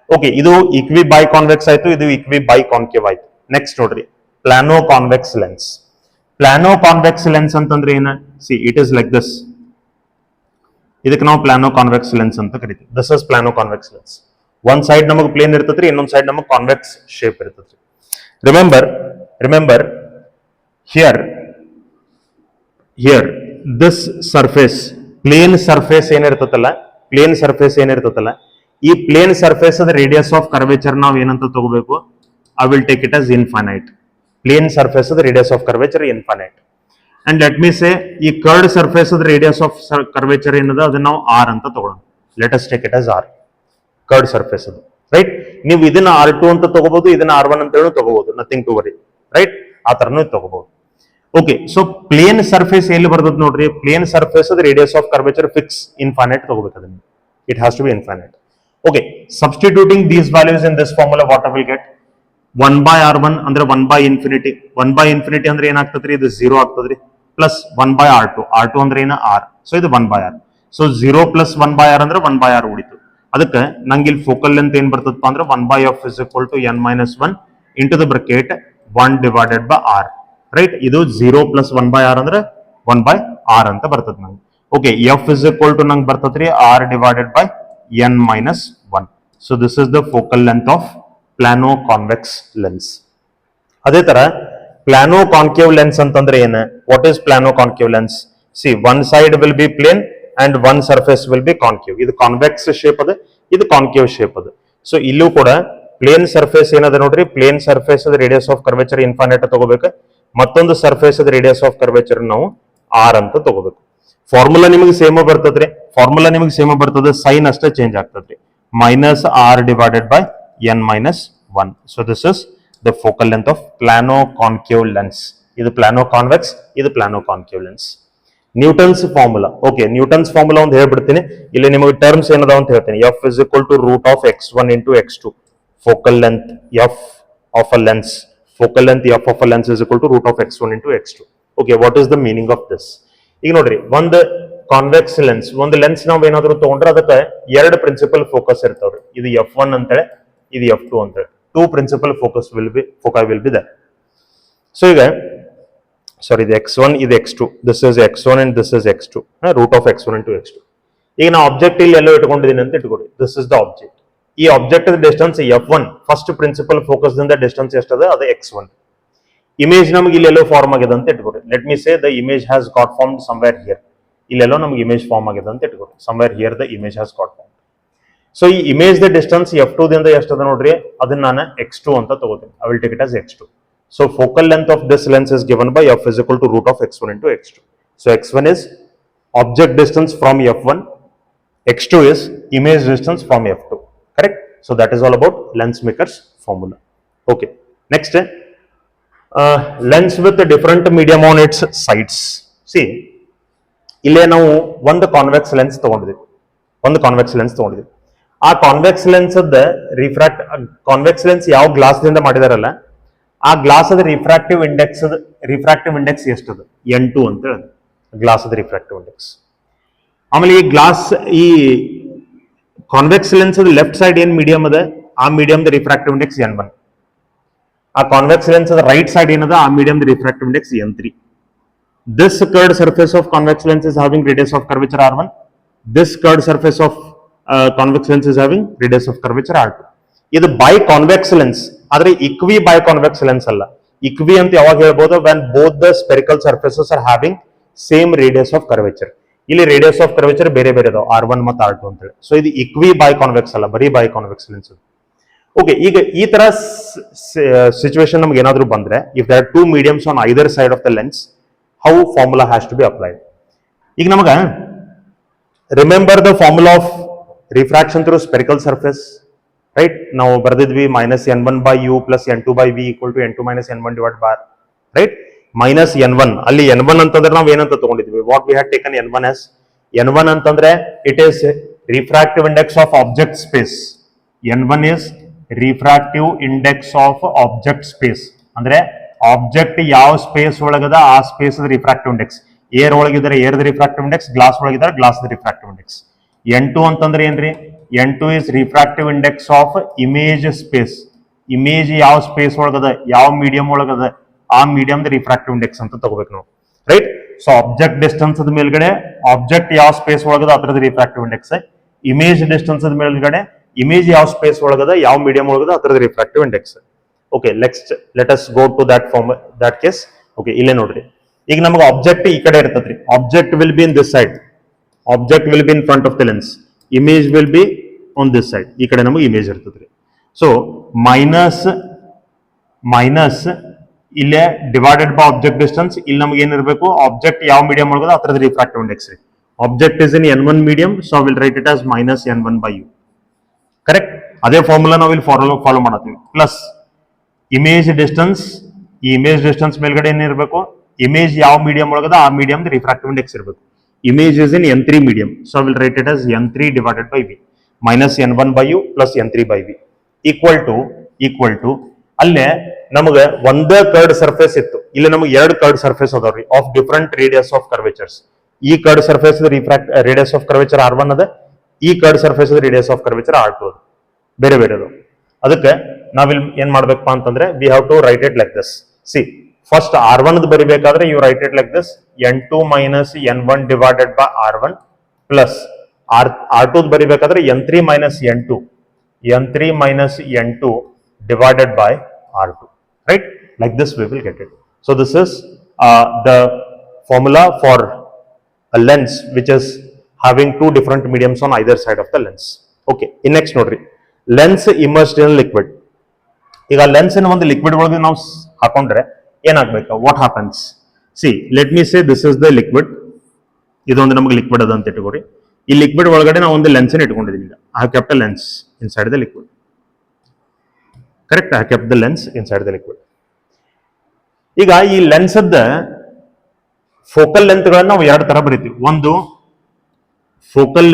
Okay, ಇದು equi by convex ಆಯ್ತು, ಇದು equi biconcave ಆಯ್ತು. Next ನೋಡ್ರಿ, plano convex lens. Plano convex lens ಅಂತಂದ್ರೆ ಏನ? See it is like this. ಇದಕ್ಕೆ ನಾವು plano convex lens ಅಂತ ಕರಿತೀವಿ. This is plano convex lens. ಒಂದ್ ಸೈಡ್ ನಮಗೆ ಪ್ಲೇನ್ ಇರ್ತದ್ರಿ, ಇನ್ನೊಂದ್ ಸೈಡ್ ನಮಗೆ ಕಾನ್ವೆಕ್ಸ್ ಶೇಪ್ ಇರ್ತದ್ರಿ. Remember here this surface, plane surface ಏನಿರ್ತತಲ್ಲ, ಈ ಪ್ಲೇನ್ ಸರ್ಫೇಸ್ ಅದ ರೇಡಿಯಸ್ ಆಫ್ ಕರ್ವೇಚರ್ ನಾವು ಏನಂತ ತಗೋಬೇಕು? I will take it as infinite. Plane surface ಅದ radius of curvature infinite. And let me say ಈ ಕರ್ಡ್ ಸರ್ಫೇಸ್ ಅದ ರೇಡಿಯಸ್ ಆಫ್ ಕರ್ವೇಚರ್ ಏನದ ಅದನ್ನ ನಾವು r ಅಂತ ತಗೊಳ್ಳೋಣ. Let us take it as r. Curved surface ಅದು. ರೈಟ್. ನೀವು ಇದನ್ನ r2 ಅಂತ ತಗೋಬಹುದು, ಇದನ್ನ r1 ಅಂತ ಹೇಳಿ ತಗೋಬಹುದು. Nothing to worry. ರೈಟ್. ಆ ತರನು ತಗೋಬಹುದು. ಓಕೆ, ಸೊ ಪ್ಲೇನ್ ಸರ್ಫೇಸ್ ಎಲ್ಲಿ ಬರ್ತದೆ ನೋಡ್ರಿ, ಪ್ಲೇನ್ ಸರ್ಫೇಸ್ ಅದ radius of curvature fix infinite ತಗೋಬೇಕು. ಅದನ್ನ it has to be infinite. Okay, substituting these values in this formula, what I will get? 1/r1 ಅಂದ್ರೆ 1/infinity. 1/infinity ಅಂದ್ರೆ ಏನಾಗ್ತದ್ರಿ, ಇದು 0 ಆಗ್ತದ್ರಿ. Plus 1/r2. r2 ಅಂದ್ರೆ ಏನ r. ಸೊ ಇದು 1/r. ಸೊ 0 ಪ್ಲಸ್ 1/r ಅಂದ್ರೆ 1/r ಉಳಿತು. ಅದಕ್ಕೆ ನಂಗೆ ಇಲ್ಲಿ ಫೋಕಲ್ ಲೆಂತ್ ಏನ್ ಬರ್ತದಪ್ಪ ಅಂದ್ರೆ 1/f is equal to n-1 into the bracket 1 divided by r. Right. ಇದು 0 ಪ್ಲಸ್ 1/r ಅಂದ್ರೆ 1/r ಅಂತ ಬರ್ತದೆ ನಂಗೆ. Okay, f is equal to ನಂಗೆ ಬರ್ತದ್ರಿ r divided by n-1. So this is the focal length of plano convex lens. ಅದೇ ತರ plano concave lens ಅಂತಂದ್ರೆ ಏನು? What is plano concave lens? See, one side will be plane and one surface will be concave. ಇದು convex shape ಅದ, ಇದು concave shape ಅದ. So ಇಲ್ಲೂ ಕೂಡ ಪ್ಲೇನ್ ಸರ್ಫೇಸ್ ಏನದ ನೋಡ್ರಿ, ಪ್ಲೇನ್ ಸರ್ಫೇಸ್ ಅದ ರೇಡಿಯಸ್ ಆಫ್ ಕರ್ವೇಚರ್ ಇನ್ಫೈನೈಟ್ ತಗೋಬೇಕು. ಮತ್ತೊಂದು ಸರ್ಫೇಸ್ ಅದ ರೇಡಿಯಸ್ ಆಫ್ ಕರ್ವೇಚರ್ ನಾವು r ಅಂತ ತಗೋಬೇಕು. ಫಾರ್ಮುಲಾ ನಿಮಗೆ ಸೇಮ್ ಬರ್ತದೆ, ಸೈನ್ ಅಷ್ಟೇ ಚೇಂಜ್ ಆಗ್ತದ್ರಿ. -r divided by n-1. So this is the focal length of plano concave lens. ಇದು ಪ್ಲಾನೋ ಕಾನ್ವೆಕ್ಸ್, ಇದು plano concave lens. Newton's formula. Okay, Newton's formula ಒಂದು ಹೇಳ್ಬಿಡ್ತೀನಿ. ಇಲ್ಲಿ ನಿಮಗೆ ಟರ್ಮ್ಸ್ ಏನದಾವ ಅಂತ ಹೇಳ್ತೀನಿ. f is equal to root of x1 into x2. Focal length f of a lens. Focal length f of a lens is equal to root of x1 into x2. Okay, what is the meaning of this? ಈಗ ನೋಡ್ರಿ, ಒಂದು convex lens, ಒಂದು lens ನಾವ್ ಏನಾದ್ರು ತಗೊಂಡ್ರೆ ಅದಕ್ಕೆ ಎರಡು principal focus ಇರ್ತಾವ್ರಿ. ಇದು f1 ಅಂತೇಳಿ, ಇದು f2 ಅಂತೇಳಿ. two principal foci will be there. So ಈಗ sorry, the x1 is x2, this is x1 and this is x2, root of x1 into x2. ಈಗ ನಾವು ಆಬ್ಜೆಕ್ಟ್ ಇಲ್ಲಿ ಎಲ್ಲೋ ಇಟ್ಕೊಂಡಿದ್ದೀನಿ ಅಂತ ಇಟ್ಕೊಳ್ಳಿ, ದಿಸ್ ಇಸ್ ದ ಆಬ್ಜೆಕ್ಟ್. ಈ object distance f1, first principal focus ದಿಂದ distance ಎಷ್ಟದ ಅದು x1. ಇಮೇಜ್ ನಮಗೆ ಇಲ್ಲೆಲ್ಲೋ ಫಾರ್ಮ್ ಆಗಿದೆ ಅಂತ ಇಟ್ಕೊಳ್ಳಿ, let me say the image has got formed somewhere here. ಇಲ್ಲೆಲ್ಲೋ ನಮಗೆ ಇಮೇಜ್ ಫಾರ್ಮ್ ಆಗಿದೆ ಅಂತ ಇಟ್ಕೊಳ್ಳಿ, somewhere here the image has got form. So ಈ ಇಮೇಜ್ ದ ಡಿಸ್ಟೆನ್ಸ್ f2 ದಿಂದ ಎಷ್ಟದ ನೋಡ್ರಿ, ಅದನ್ನ ನಾನು x2 ಅಂತ ತಗೋತೀನಿ. I will take it as x2. So focal length of this lens is given by f is equal to root of x1 into x2. So x1 is object distance from f1, x2 is image distance from f2. Correct? So that is all about lens maker's formula. Okay. Next, lens with a different medium on its sides. See, ಇಲ್ಲಿ ನಾವು ಒಂದು convex lens ತಗೊಂಡಿದ್ದೀವಿ, ಆ convex lens convex lens ಯಾವ glass ದಿಂದ ಮಾಡಿದಾರಲ್ಲ, ಆ glass ಅದ ರಿಫ್ರಾಕ್ಟಿವ್ ಇಂಡೆಕ್ಸ್ ಎಷ್ಟದ, N2 ಅಂತ ಹೇಳಿ ಗ್ಲಾಸ್ ಅದ ರಿಫ್ರಾಕ್ಟಿವ್ ಇಂಡೆಕ್ಸ್. ಆಮೇಲೆ ಈ ಕಾನ್ವೆಕ್ಸ್ ಲೆನ್ಸ್ ಅದ ಲೆಫ್ಟ್ ಸೈಡ್ ಏನ್ ಮೀಡಿಯಂ ಅದ, ಆ medium the refractive index N1. ಆ ಕಾನ್ವೆಕ್ಸ್ ಲೆನ್ಸ್ ಅದ ರೈಟ್ ಸೈಡ್ ಏನದ, ಆ medium the refractive index N3. This curved surface of convex lens is having radius of curvature R1. This curved surface of convex lens is having radius of curvature R2. ಇದು by convex lens, ಆದ್ರೆ ಇಕ್ವಿ by convex lens ಅಲ್ಲ. ಇಕ್ವಿ ಅಂತ ಯಾವಾಗ ಹೇಳ್ಬೋದು, when both the spherical surfaces are having same radius of curvature. ಇಲ್ಲಿ radius of curvature ಬೇರೆ ಬೇರೆ ಇದಾವೆ, R1 ಮತ್ತು R2 ಅಂತ ಹೇಳಿ. ಸೊ ಇದು ಇಕ್ವಿ ಬೈ ಕಾನ್ವೆಕ್ಸ್ ಅಲ್ಲ, ಬರೀ ಬೈ ಕಾನ್ವೆಕ್ಸ್ ಲೆನ್ಸ್. ಓಕೆ, ಈಗ ಈ ತರ ಸಿಚುವೇಶನ್ ನಮ್ಗೆ ಏನಾದ್ರು ಬಂದ್ರೆ, if there are two mediums on either side of the lens, how formula has to be applied. ಈಗ ನಮಗ remember the formula of refraction through spherical surface, right? ನಾವು ಬರೆದಿದ್ವಿ -n1/u + n2/v = n2 - n1 / r, right? -n1, ಅಲ್ಲಿ n1 ಅಂತಂದ್ರೆ ನಾವು ಏನಂತ ತಗೊಂಡಿದ್ವಿ, what we had taken n1 as. n1 ಅಂತಂದ್ರೆ it is refractive index of object space. n1 is refractive index of object space, ಅಂದ್ರೆ object ಯಾವ ಸ್ಪೇಸ್ ಒಳಗದ ಆ ಸ್ಪೇಸ್ ರಿಫ್ರಾಕ್ಟಿವ್ ಇಂಡೆಕ್ಸ್. ಏರ್ ಒಳಗಿದ್ರೆ ಏರ್ ರಿಫ್ರಾಕ್ಟಿವ್ ಇಂಡೆಕ್ಸ್, ಗ್ಲಾಸ್ ಒಳಗಿದ್ರೆ glass refractive index. N2 ಅಂತಂದ್ರೆ ಏನ್ರಿ, N2 is refractive index of image space. Image ಯಾವ space ಒಳಗದ, ಯಾವ ಮೀಡಿಯಂ ಒಳಗದ, ಆ ಮೀಡಿಯಂ ರಿಫ್ರಾಕ್ಟಿವ್ ಇಂಡೆಕ್ಸ್ ಅಂತ ತಗೋಬೇಕು ನಾವು, ರೈಟ್? ಸೊ ಆಬ್ಜೆಕ್ಟ್ ಡಿಸ್ಟೆನ್ಸ್ ಮೇಲ್ಗಡೆ ಆಬ್ಜೆಕ್ಟ್ ಯಾವ ಸ್ಪೇಸ್ ಒಳಗದ ಅದರದ ರಿಫ್ರಾಕ್ಟಿವ್ ಇಂಡೆಕ್ಸ್, ಇಮೇಜ್ ಡಿಸ್ಟೆನ್ಸ್ ಮೇಲ್ಗಡೆ ಇಮೇಜ್ ಯಾವ ಸ್ಪೇಸ್ ಒಳಗದ, ಯಾವ ಮೀಡಿಯಂ ಒಳಗದ ಅದರದ refractive index. Okay, next let us go to that case. Okay, ಇಲ್ಲೇ ನೋಡ್ರಿ, ಈಗ ನಮಗೆ ಆಬ್ಜೆಕ್ಟ್ ಈ ಕಡೆ ಇರ್ತದ್ರಿ, object will be in this side, object will be in front of the lens, image will be on this side, ಈ ಕಡೆ ನಮಗೆ ಇಮೇಜ್ ಇರ್ತದ್ರಿ. ಸೊ ಮೈನಸ್ ಇಲ್ಲೇ ಡಿವೈಡೆಡ್ ಬೈ ಆಬ್ಜೆಕ್ಟ್ ಡಿಸ್ಟೆನ್ಸ್, ಇಲ್ಲಿ ನಮಗೆ ಏನಿರಬೇಕು, ಆಬ್ಜೆಕ್ಟ್ ಯಾವ ಮೀಡಿಯಂ ಒಳಗದ ಅದರದ ರಿಫ್ರಾಕ್ಟಿವ್ ಇಂಡೆಕ್ಸ್ ರೀ. Object is in N1 medium, so I will write it as -n1/u. Correct? ಅದೇ ಫಾರ್ಮುಲಾ ನಾವು ಇಲ್ಲಿ ಫಾಲೋ ಮಾಡತ್ತೀವಿ. ಪ್ಲಸ್ ಇಮೇಜ್ ಡಿಸ್ಟೆನ್ಸ್, ಈ ಇಮೇಜ್ ಡಿಸ್ಟೆನ್ಸ್ ಮೇಲ್ಗಡೆ ಏನಿರಬೇಕು, ಇಮೇಜ್ ಯಾವ ಮೀಡಿಯಂ ಒಳಗದ ಆ ಮೀಡಿಯಂ ರಿಫ್ರಾಕ್ಟಿವ್ ಇಂಡೆಕ್ಸ್ ಇರಬೇಕು. Image is in N3 medium, so I will write it as N3 divided by v, -n1/u + n3/v equal to ಅಲ್ಲೇ ನಮಗೆ ಒಂದೇ ಕರ್ಡ್ ಸರ್ಫೇಸ್ ಇತ್ತು, ಇಲ್ಲಿ ನಮಗೆ ಎರಡು ಕರ್ಡ್ ಸರ್ಫೇಸ್ ಅದಾವ್ರಿ ಆಫ್ ಡಿಫರೆಂಟ್ ರೇಡಿಯಸ್ ಆಫ್ ಕರ್ವೇಚರ್ಸ್. ಈ curved surface radius of curvature R1 ಅದ, ಈ curved surface radius of curvature R2 ಅದ, ಬೇರೆ ಬೇರೆ ಅದಾವ. ಅದಕ್ಕೆ ನಾವಿಲ್ಲಿ ಏನ್ ಮಾಡ್ಬೇಕಪ್ಪ ಅಂತಂದ್ರೆ, we have to write it like this. See, first R1 ಬರಿಬೇಕಾದ್ರೆ you write it like this, N2 - n1 divided by R1 plus R2 ಬರಿಬೇಕಾದ್ರೆ N3 - n2 divided by R2, right? Like this we will get it. So this is the formula for a lens which is having two different mediums on either side of the lens. Okay, in next nodri, lens immersed in liquid. ಈಗ lens ಅನ್ನು ಒಂದು liquid ಒಳಗೆ ನಾವು ಹಾಕೊಂಡ್ರೆ ಏನಾಗಬೇಕು, what happens? C, let me say this is the liquid, ಇದೊಂದು ನಮಗೆ liquid ಅದ ಅಂತ ಇಟ್ಕೋರಿ. ಈ ಲಿಕ್ವಿಡ್ ಒಳಗಡೆ ನಾವು ಒಂದು ಲೆನ್ಸ್ ಇಟ್ಕೊಂಡಿದ್ದೀನಿ. ಈಗ I have kept a lens inside the liquid. Correct, I have kept the lens inside the liquid. ಈಗ ಈ ಲೆನ್ಸ್ ಫೋಕಲ್ ಲೆಂತ್ ಗಳನ್ನ ನಾವು ಎರಡು ತರ ಬರೀತೀವಿ. ಒಂದು focal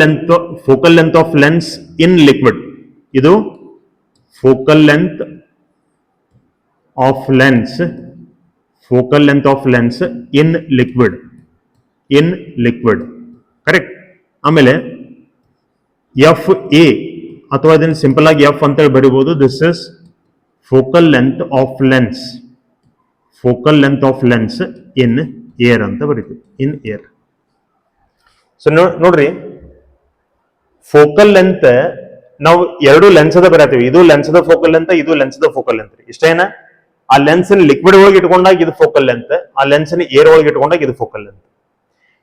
length of lens in liquid, ಇದು focal length of lens in liquid, correct. ಆಮೇಲೆ ಎಫ್ ಎ, ಅಥವಾ ಇದನ್ನು ಸಿಂಪಲ್ ಆಗಿ ಎಫ್ ಅಂತೇಳಿ ಬರೀಬಹುದು. This is focal length of lens in air ಅಂತ ಬರೀತೀವಿ, in air. ಸೊ ನೋಡ್ರಿ, ಫೋಕಲ್ ಲೆಂತ್ ನಾವು ಎರಡು ಲೆನ್ಸ್ ಅದ ಬರೀತೀವಿ, ಇದು ಲೆನ್ಸ್ ದ ಫೋಕಲ್ ಲೆಂತ್, ಇದು ಲೆನ್ಸ್ ದ ಫೋಕಲ್ ಲೆಂತ್. ಇಷ್ಟೇನ? ಆ ಲೆನ್ಸ್ ಲಿಕ್ವಿಡ್ ಒಳಗೆ ಇಟ್ಕೊಂಡಾಗ ಇದು ಫೋಕಲ್ ಲೆಂತ್, ಆ ಲೆನ್ಸ್ ಏರ್ ಒಳಗೆ ಇಟ್ಕೊಂಡಾಗ ಇದು focal length.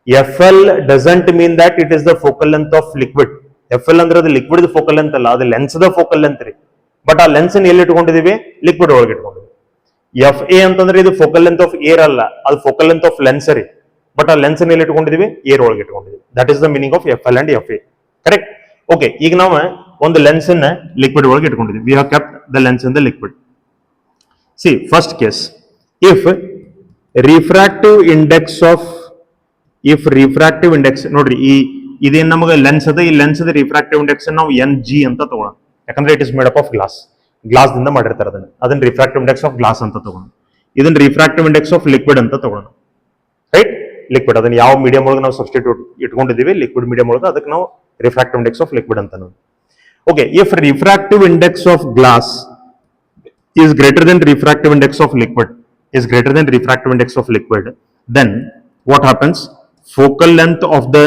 FL doesn't mean that it is the focal length of liquid. FL ಅಂದ್ರೆ ಅದು ಲಿಕ್ವಿಡ್ ಫೋಕಲ್ ಲೆಂತ್ ಅಲ್ಲ, ಅದು ಲೆನ್ಸ್ ದ ಫೋಕಲ್ ಲೆಂತ್ ರೀ. ಬಟ್ ಆ ಲೆನ್ಸ್ ಎಲ್ಲಿ ಇಟ್ಕೊಂಡಿದೀವಿ? ಲಿಕ್ವಿಡ್ ಒಳಗೆ ಇಟ್ಕೊಂಡಿದ್ವಿ. FA ಅಂತಂದ್ರೆ ಇದು ಫೋಕಲ್ ಲೆಂತ್ ಆಫ್ ಏರ್ ಅಲ್ಲ, ಅದು ಫೋಕಲ್ ಲೆಂತ್ ಆಫ್ ಲೆನ್ಸ್ ರೀ. ಬಟ್ ಆ ಲೆನ್ಸ್ ಎಲ್ಲಿ ಇಟ್ಕೊಂಡಿದೀವಿ? ಏರ್ ಒಳಗೆ ಇಟ್ಕೊಂಡಿದ್ವಿ. That is the meaning of FL and FA. Correct? Okay, ಈಗ ನಾವು ಒಂದು ಲೆನ್ಸ್ ಅನ್ನ ಲಿಕ್ವಿಡ್ ಒಳಗೆ ಇಟ್ಕೊಂಡಿದ್ವಿ. We have kept the lens in the liquid. See first case, if refractive index ನೋಡ್ರಿ, ಇದೇನ್ ನಮಗೆ ಲೆನ್ಸ್ ಅದ, ಈ ಲೆನ್ಸ್ ಅದ ರಿಫ್ರಾಕ್ಟಿವ್ ಇಂಡೆಕ್ಸ್ ನಾವು NG ಅಂತ ತಗೋಣ. ಯಾಕಂದ್ರೆ it is made up of glass ದಿಂದ ಮಾಡಿರ್ತಾರೆ ಅದನ್ನ ರಿಫ್ರಾಕ್ಟಿವ್ ಇಂಡೆಕ್ಸ್ ಆಫ್ ಗ್ಲಾಸ್ ಅಂತ ತಗೋಣ. ಇದನ್ನ ರಿಫ್ರಾಕ್ಟಿವ್ ಇಂಡೆಕ್ಸ್ ಆಫ್ ಲಿಕ್ವಿಡ್ ಅಂತ ತಗೋಣ. ರೈಟ್? ಲಿಕ್ವಿಡ್ ಅದನ್ನ ಯಾವ ಮೀಡಿಯಂ ಒಳಗೆ ನಾವು ಸಬ್ಸ್ಟಿಟ್ಯೂಟ್ ಇಟ್ಕೊಂಡಿದೀವಿ, ಲಿಕ್ವಿಡ್ ಮೀಡಿಯಂ ಒಳಗೆ, ಅದಕ್ಕೆ ನಾವು ರಿಫ್ರಾಕ್ಟಿವ್ ಇಂಡೆಕ್ಸ್ ಆಫ್ ಲಿಕ್ವಿಡ್ ಅಂತ. Okay, if refractive index of glass is greater than refractive index of liquid, then what happens? Focal length of the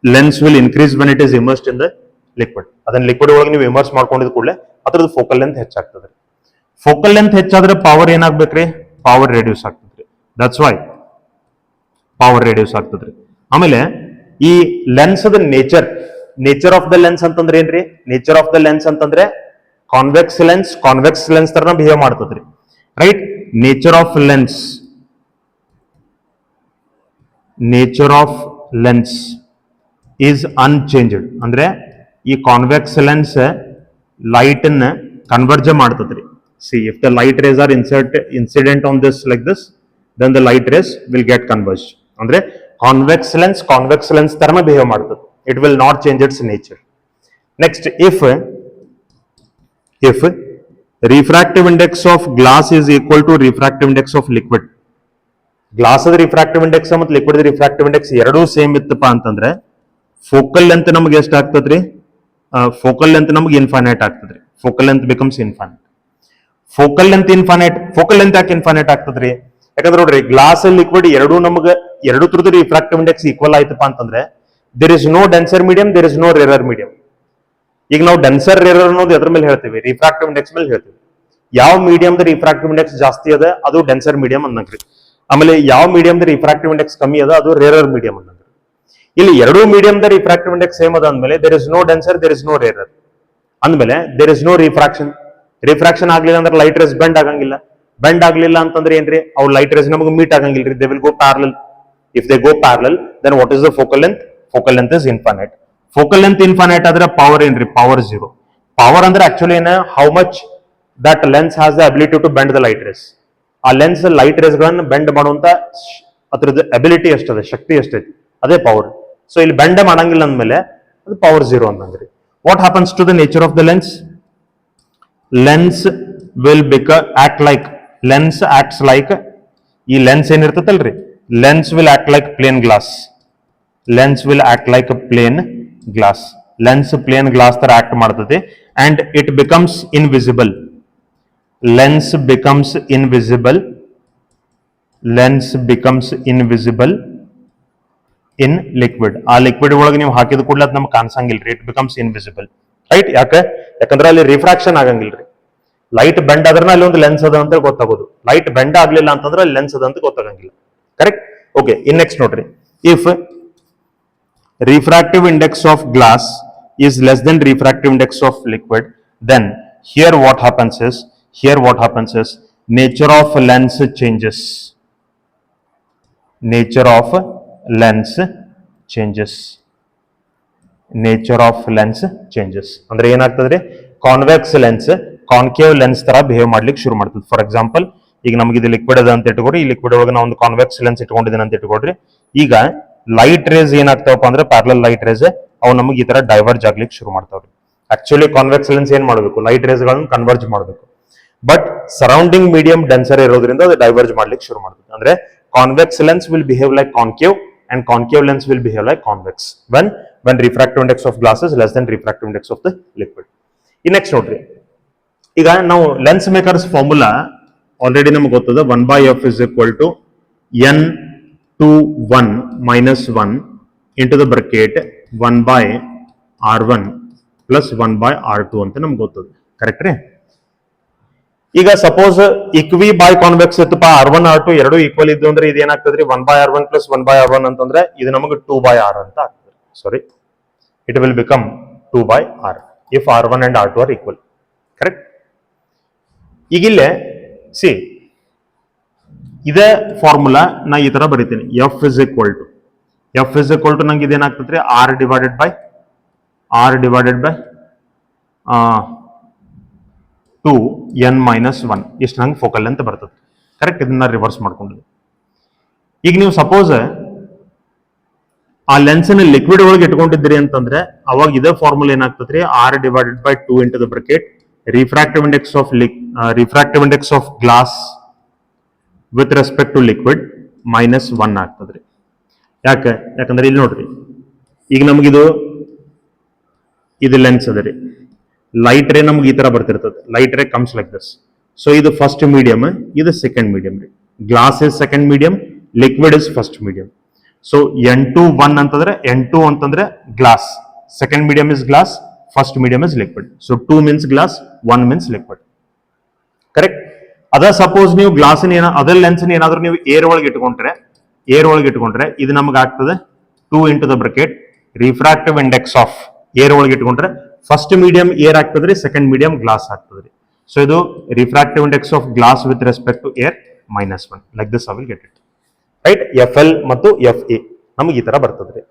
lens will increase when it is immersed in the liquid. ಅದನ್ನ liquid ಒಳಗೆ ನೀವು immerse ಮಾಡ್ಕೊಂಡಿದ ಕೂಡಲೇ ಅದರದ್ದು focal length ಹೆಚ್ಚಾಗ್ತದೆ. Focal length ಹೆಚ್ಚಾದ್ರೆ power ಏನಾಗ್ಬೇಕ್ರಿ? Power reduce ಆಗ್ತದ್ರಿ. ದಟ್ಸ್ ವೈ ಪವರ್ ರೆಡ್ಯೂಸ್ ಆಗ್ತದ್ರಿ. ಆಮೇಲೆ ಈ lens the nature of the lens ಅಂತಂದ್ರೆ ಏನ್ರಿ? ನೇಚರ್ ಆಫ್ ದ ಲೆನ್ಸ್ ಅಂತಂದ್ರೆ ಕಾನ್ವೆಕ್ಸ್ ಲೆನ್ಸ್ ತರ ಬಿಹೇವ್ ಮಾಡ್ತದ್ರಿ. Right? Nature of lens is unchanged. ಅಂದ್ರೆ ಈ ಕಾನ್ವೆಕ್ಸ್ ಲೆನ್ಸ್ ಲೈಟ್ ಅನ್ನ ಕನ್ವರ್ಜ್ ಮಾಡ್ತದ್ರಿ. See, if the light rays are incident on this like this, then the light rays will get converge. ಅಂದ್ರೆ convex lens ತರನ behave ಮಾಡ್ತದೆ. It will not change its nature. Next, if refractive index of glass is equal to refractive index of liquid, glass ಅದ refractive index ಮತ್ತು liquid refractive index ಎರಡೂ same ಇತ್ತಪ್ಪ ಅಂತಂದ್ರೆ focal length ನಮಗೆ ಎಷ್ಟು ಆಗ್ತದ್ರಿ? ಫೋಕಲ್ ಲೆಂತ್ ನಮಗೆ ಇನ್ಫೈನೈಟ್ ಆಗ್ತದ್ರಿ. Focal length becomes infinite. Focal length ಯಾಕೆ ಇನ್ಫೈನೈಟ್ ಆಗ್ತದ್ರಿ? ಯಾಕಂದ್ರೆ ನೋಡ್ರಿ, ಗ್ಲಾಸ್ ಲಿಕ್ವಿಡ್ ಎರಡು ಥರದ ರಿಫ್ರಾಕ್ಟಿವ್ ಇಂಡೆಕ್ಸ್ ಈಕ್ವಲ್ ಆಯ್ತಪ್ಪ ಅಂತಂದ್ರೆ there is no denser medium, there is no rarer medium. ಈಗ ನಾವು ಡೆನ್ಸರ್ ರೇರರ್ ಅನ್ನೋದು ಎದ್ರ ಮೇಲೆ ಹೇಳ್ತೀವಿ? ರಿಫ್ರಾಕ್ಟಿವ್ ಇಂಡೆಕ್ಸ್ ಮೇಲೆ ಹೇಳ್ತೀವಿ. ಯಾವ ಮೀಡಿಯಂ ರಿಫ್ರಾಕ್ಟಿವ್ ಇಂಡೆಕ್ಸ್ ಜಾಸ್ತಿ ಅದ ಅದು ಡೆನ್ಸರ್ ಮೀಡಿಯಂ ಅನ್ನಂಗ್ರಿ. ಆಮೇಲೆ ಯಾವ ಮೀಡಿಯಂ ರಿಫ್ರಾಕ್ಟಿವ್ ಇಂಡೆಕ್ಸ್ ಕಮ್ಮಿ ಅದ ಅದು ರೇರರ್ ಮೀಡಿಯಂ ಅನ್ನಂಗ್ರಿ. ಇಲ್ಲಿ ಎರಡೂ ಮೀಡಿಯಂ ರಿಫ್ರಾಕ್ಟಿವ್ ಇಂಡೆಕ್ಸ್ ಸೇಮ್ ಅದ ಅಂದ್ಮೇಲೆ there is no denser, there is no rarer. ಅಂದ್ಮೇಲೆ ದೇರ್ ಇಸ್ ನೋ ರಿಫ್ರಾಕ್ಷನ್ ಆಗ್ಲಿಲ್ಲ ಅಂದ್ರೆ ಲೈಟ್ ರೇಸ್ ಬೆಂಡ್ ಆಗಂಗಿಲ್ಲ. ಬೆಂಡ್ ಆಗ್ಲಿಲ್ಲ ಅಂತಂದ್ರೆ ಏನ್ರಿ? ಅವು ಲೈಟ್ ರೇಸ್ ನಮಗೆ ಮೀಟ್ ಆಗಂಗಿಲ್ರಿ. They will go parallel. If they go parallel, then what is the focal length? Focal length is infinite. Focal length infinite ಆದ್ರೆ ಪವರ್ ಏನ್ರಿ? ಪವರ್ 0. ಪವರ್ ಅಂದ್ರೆ ಆಕ್ಚುಲಿ ಏನ? How much that lens has the ability to bend the light rays. ಆ lens light rays ಗಳನ್ನ bend ಮಾಡುವಂತ ಅದ್ರದ್ದು ability ಎಷ್ಟದ, ಶಕ್ತಿ ಎಷ್ಟೈತಿ, ಅದೇ ಪವರ್. ಸೊ ಇಲ್ಲಿ ಬೆಂಡ್ ಮಾಡಂಗಿಲ್ಲ ಅಂದ್ಮೇಲೆ ಅದು ಪವರ್ 0 ಅಂತಂದ್ರಿ. What happens to the nature of the lens? Lens will lens acts like, ಈ ಲೆನ್ಸ್ ಏನಿರ್ತೈತಲ್ರಿ, lens will act like plane glass. Lens plane glass ತರ ಆಕ್ಟ್ ಮಾಡ್ತದೆ. And it becomes invisible. Lens becomes invisible in liquid. ಆ liquid ಒಳಗೆ ನೀವು ಹಾಕಿದ ಕೂಡಲೇ ಅದು ನಮ್ಗೆ ಕಾಣಿಸಂಗಿಲ್ರಿ. It becomes invisible. ರೈಟ್? ಯಾಕಂದ್ರೆ ಅಲ್ಲಿ ರಿಫ್ರಾಕ್ಷನ್ ಆಗಂಗಿಲ್ರಿ. ಲೈಟ್ ಬೆಂಡ್ ಆದ್ರೆ ಅಲ್ಲಿ ಒಂದು ಲೆನ್ಸ್ ಅದ ಅಂತ ಗೊತ್ತಾಗೋದು. ಲೈಟ್ ಬೆಂಡ್ ಆಗ್ಲಿಲ್ಲ ಅಂತಂದ್ರೆ ಅಲ್ಲಿ ಲೆನ್ಸ್ ಅದ ಅಂತ ಗೊತ್ತಾಗಂಗಿಲ್ಲ. ಕರೆಕ್ಟ್? ಓಕೆ, ಇನ್ ನೆಕ್ಸ್ಟ್ ನೋಡ್ರಿ, if refractive index of glass is less than refractive index of liquid, then here what happens is nature of lens changes. Nature of lens changes. ಅಂದ್ರೆ ಏನಾಗ್ತದ್ರಿ? Convex lens concave lens ತರ behave ಮಾಡ್ಲಿಕ್ಕೆ ಶುರು ಮಾಡ್ತದೆ. For example, ಈಗ ನಮಗೆ ಇದು liquid ಅದ ಅಂತ ಇಟ್ಕೊಡ್ರಿ. ಈ ಲಿಕ್ವಿಡ್ ಒಳಗೆ ನಾವು ಒಂದು ಕಾನ್ವೆಕ್ಸ್ ಲೆನ್ಸ್ ಇಟ್ಕೊಂಡಿದ್ದೀನಿ ಅಂತ ಇಟ್ಕೊಡ್ರಿ. ಈಗ ಲೈಟ್ ರೇಸ್ ಏನಾಗ್ತಾವಪ್ಪ ಅಂದ್ರೆ ಪ್ಯಾರಲಲ್ ಲೈಟ್ ರೇಸ್ ಅವು ನಮಗೆ ಈ ತರ ಡೈವರ್ಜ್ ಆಗ್ಲಿಕ್ಕೆ ಶುರು ಮಾಡ್ತಾವ್ರಿ. ಆಕ್ಚುಲಿ ಕಾನ್ವೆಕ್ಸ್ ಲೆನ್ಸ್ ಏನ್ ಮಾಡಬೇಕು? ಲೈಟ್ ರೇಸ್ ಗಳನ್ನ ಕನ್ವರ್ಜ್ ಮಾಡಬೇಕು. ಬಟ್ ಸರೌಂಡಿಂಗ್ ಮೀಡಿಯಂ ಡೆನ್ಸರ್ ಇರೋದ್ರಿಂದ ಅದು ಡೈವರ್ಜ್ ಮಾಡ್ಲಿಕ್ಕೆ ಶುರು ಮಾಡ್ತದೆ. ಅಂದ್ರೆ convex lens will behave like concave and concave lens will behave like convex when refractive index of glass is less than refractive index of the liquid. ಈ next ನೋಡ್ರಿ, ಈಗ ನಾವು ಲೆನ್ಸ್ ಮೇಕರ್ಸ್ ಫಾರ್ಮುಲಾ ಆಲ್ರೆಡಿ ನಮ್ಗೆ ಗೊತ್ತದ 1/f is equal to n to 1 minus 1 into the bracket 1/r1 plus 1/r2 ಅಂತ ನಮ್ಗೆ ಗೊತ್ತದ. Correct ರೀ? ಈಗ ಸಪೋಸ್ ಇಕ್ವಿ ಬೈ ಕಾನ್ವೆಕ್ಸ್ ಇತ್ತಪ್ಪ, R1 R2 ಎರಡು ಈಕ್ವಲ್ ಇದ್ದು ಅಂದ್ರೆ ಇದು ಏನಾಗ್ತದ್ರಿ 1/r1 plus 1/r1 ಅಂತಂದ್ರೆ ಇದು ನಮಗೆ 2/r ಅಂತ ಆಗ್ತದೆ. ಸಾರಿ, it will become 2/r if R1 and R2 are equal. Correct? ಈಗಿಲ್ಲೇ ಸಿ ಇದೇ ಫಾರ್ಮುಲಾ ನಾ ಈ ತರ ಬರೀತೀನಿ. ಎಫ್ ಇಸ್ ಈಕ್ವಲ್ ಟು ನಂಗೆ ಇದೇನಾಗ್ತದ್ರಿ ಆರ್ ಡಿವೈಡೆಡ್ ಬೈ 2n-1 ಇಷ್ಟು ನಂಗೆ ಫೋಕಲ್ ಲೆಂತ್ ಬರ್ತದೆ. ಕರೆಕ್ಟ್? ಇದನ್ನ ರಿವರ್ಸ್ ಮಾಡ್ಕೊಂಡಿದ್ವಿ. ಈಗ ನೀವು ಸಪೋಸ್ ಆ ಲೆನ್ಸ್ ಲಿಕ್ವಿಡ್ ಒಳಗೆ ಇಟ್ಕೊಂಡಿದ್ರಿ ಅಂತಂದ್ರೆ ಅವಾಗ ಇದೇ ಫಾರ್ಮುಲಾ ಏನಾಗ್ತದ್ರಿ R divided by 2 into the bracket refractive index of glass with respect to liquid -1 ಆಗ್ತದ್ರಿ. ಯಾಕಂದ್ರೆ ಇಲ್ಲಿ ನೋಡ್ರಿ, ಈಗ ನಮಗಿದು ಲೆನ್ಸ್ ಅದ ರೀ, ಲೈಟ್ ರೇ ನಮ್ಗೆ ಈ ತರ ಬರ್ತಿರ್ತದೆ. Light ray comes like this. So ಇದು ಫಸ್ಟ್ ಮೀಡಿಯಮ್, ಇದು ಸೆಕೆಂಡ್ ಮೀಡಿಯಂ ರೀ. Glass is second medium, liquid is first medium. So N2 ಅಂತಂದ್ರೆ glass, second medium is glass, first medium is liquid. So 2 means glass, 1 means liquid. Correct? ಅದ suppose ನೀವು ಗ್ಲಾಸಿನ other lens ಏನಾದ್ರೂ ನೀವು air ಒಳಗೆ ಇಟ್ಕೊಂಡ್ರೆ ಇದು ನಮ್ಗೆ ಆಗ್ತದೆ 2 into the bracket refractive index of air ಒಳಗೆ ಇಟ್ಕೊಂಡ್ರೆ ಫಸ್ಟ್ ಮೀಡಿಯಂ ಏರ್ ಆಗ್ತದ್ರಿ, ಸೆಕೆಂಡ್ ಮೀಡಿಯಂ ಗ್ಲಾಸ್ ಆಗ್ತದ್ರಿ. ಸೊ ಇದು refractive index of glass with respect to air -1. Like this I will get it. Right? FL ಮತ್ತು FA ನಮ್ಗೆ ಈ ತರ ಬರ್ತದ್ರಿ.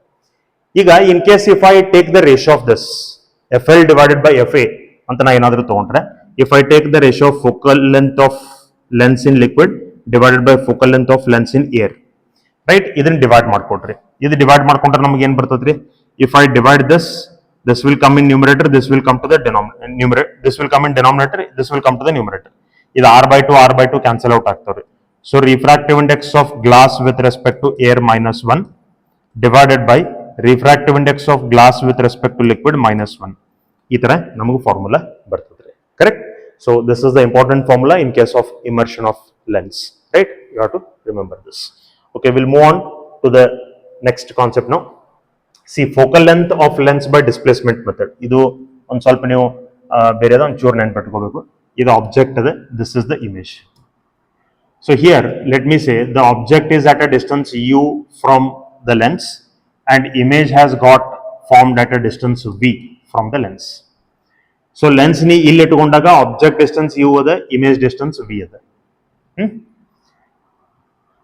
ಈಗ in case if I take the ratio of this FL divided by FA ಅಂತ ನಾ ಏನಾದ್ರೂ ತಗೊಂಡ್ರೆ, if I take the ratio of focal length of lens in liquid divided by focal length of lens in air, right? ಇದನ್ನ divide ಮಾಡ್ಕೊಡ್ರಿ. ಇದು divide ಮಾಡ್ಕೊಂಡ್ರೆ ನಮ್ಗೆ ಏನ್ ಬರ್ತದ್ರಿ, if I divide this will come in numerator, this will come to the denominator, this will come in denominator, this will come to the numerator. ಇದು r/2 cancel out ಆಗ್ತವ್ರಿ. So refractive index of glass with respect to air -1 divided by refractive index of glass with respect to liquid -1. ಈ ತರ ನಮಗೆ formula ಬರ್ತದ್ರಿ. Correct? So this is the important formula in case of immersion of lens. Right? You have to remember this. Okay, we'll move on to the next concept now. See, focal length of lens by displacement method. ಇದು ಒಂದು ಸ್ವಲ್ಪ ನೀವು ಬೇರೆದ ಒಂಚೂರು ನೆನ್ಪಿಟ್ಕೋಬೇಕು. ಇದು object ಅದೇ, this is the image. So here let me say the object is at a distance u from the lens and image has got formed at a distance v from the lens. So lens ni ಇಲ್ಲಿ ಇಟ್ಟುಕೊಂಡಾಗ object distance u ಅದ, image distance v ಅದ.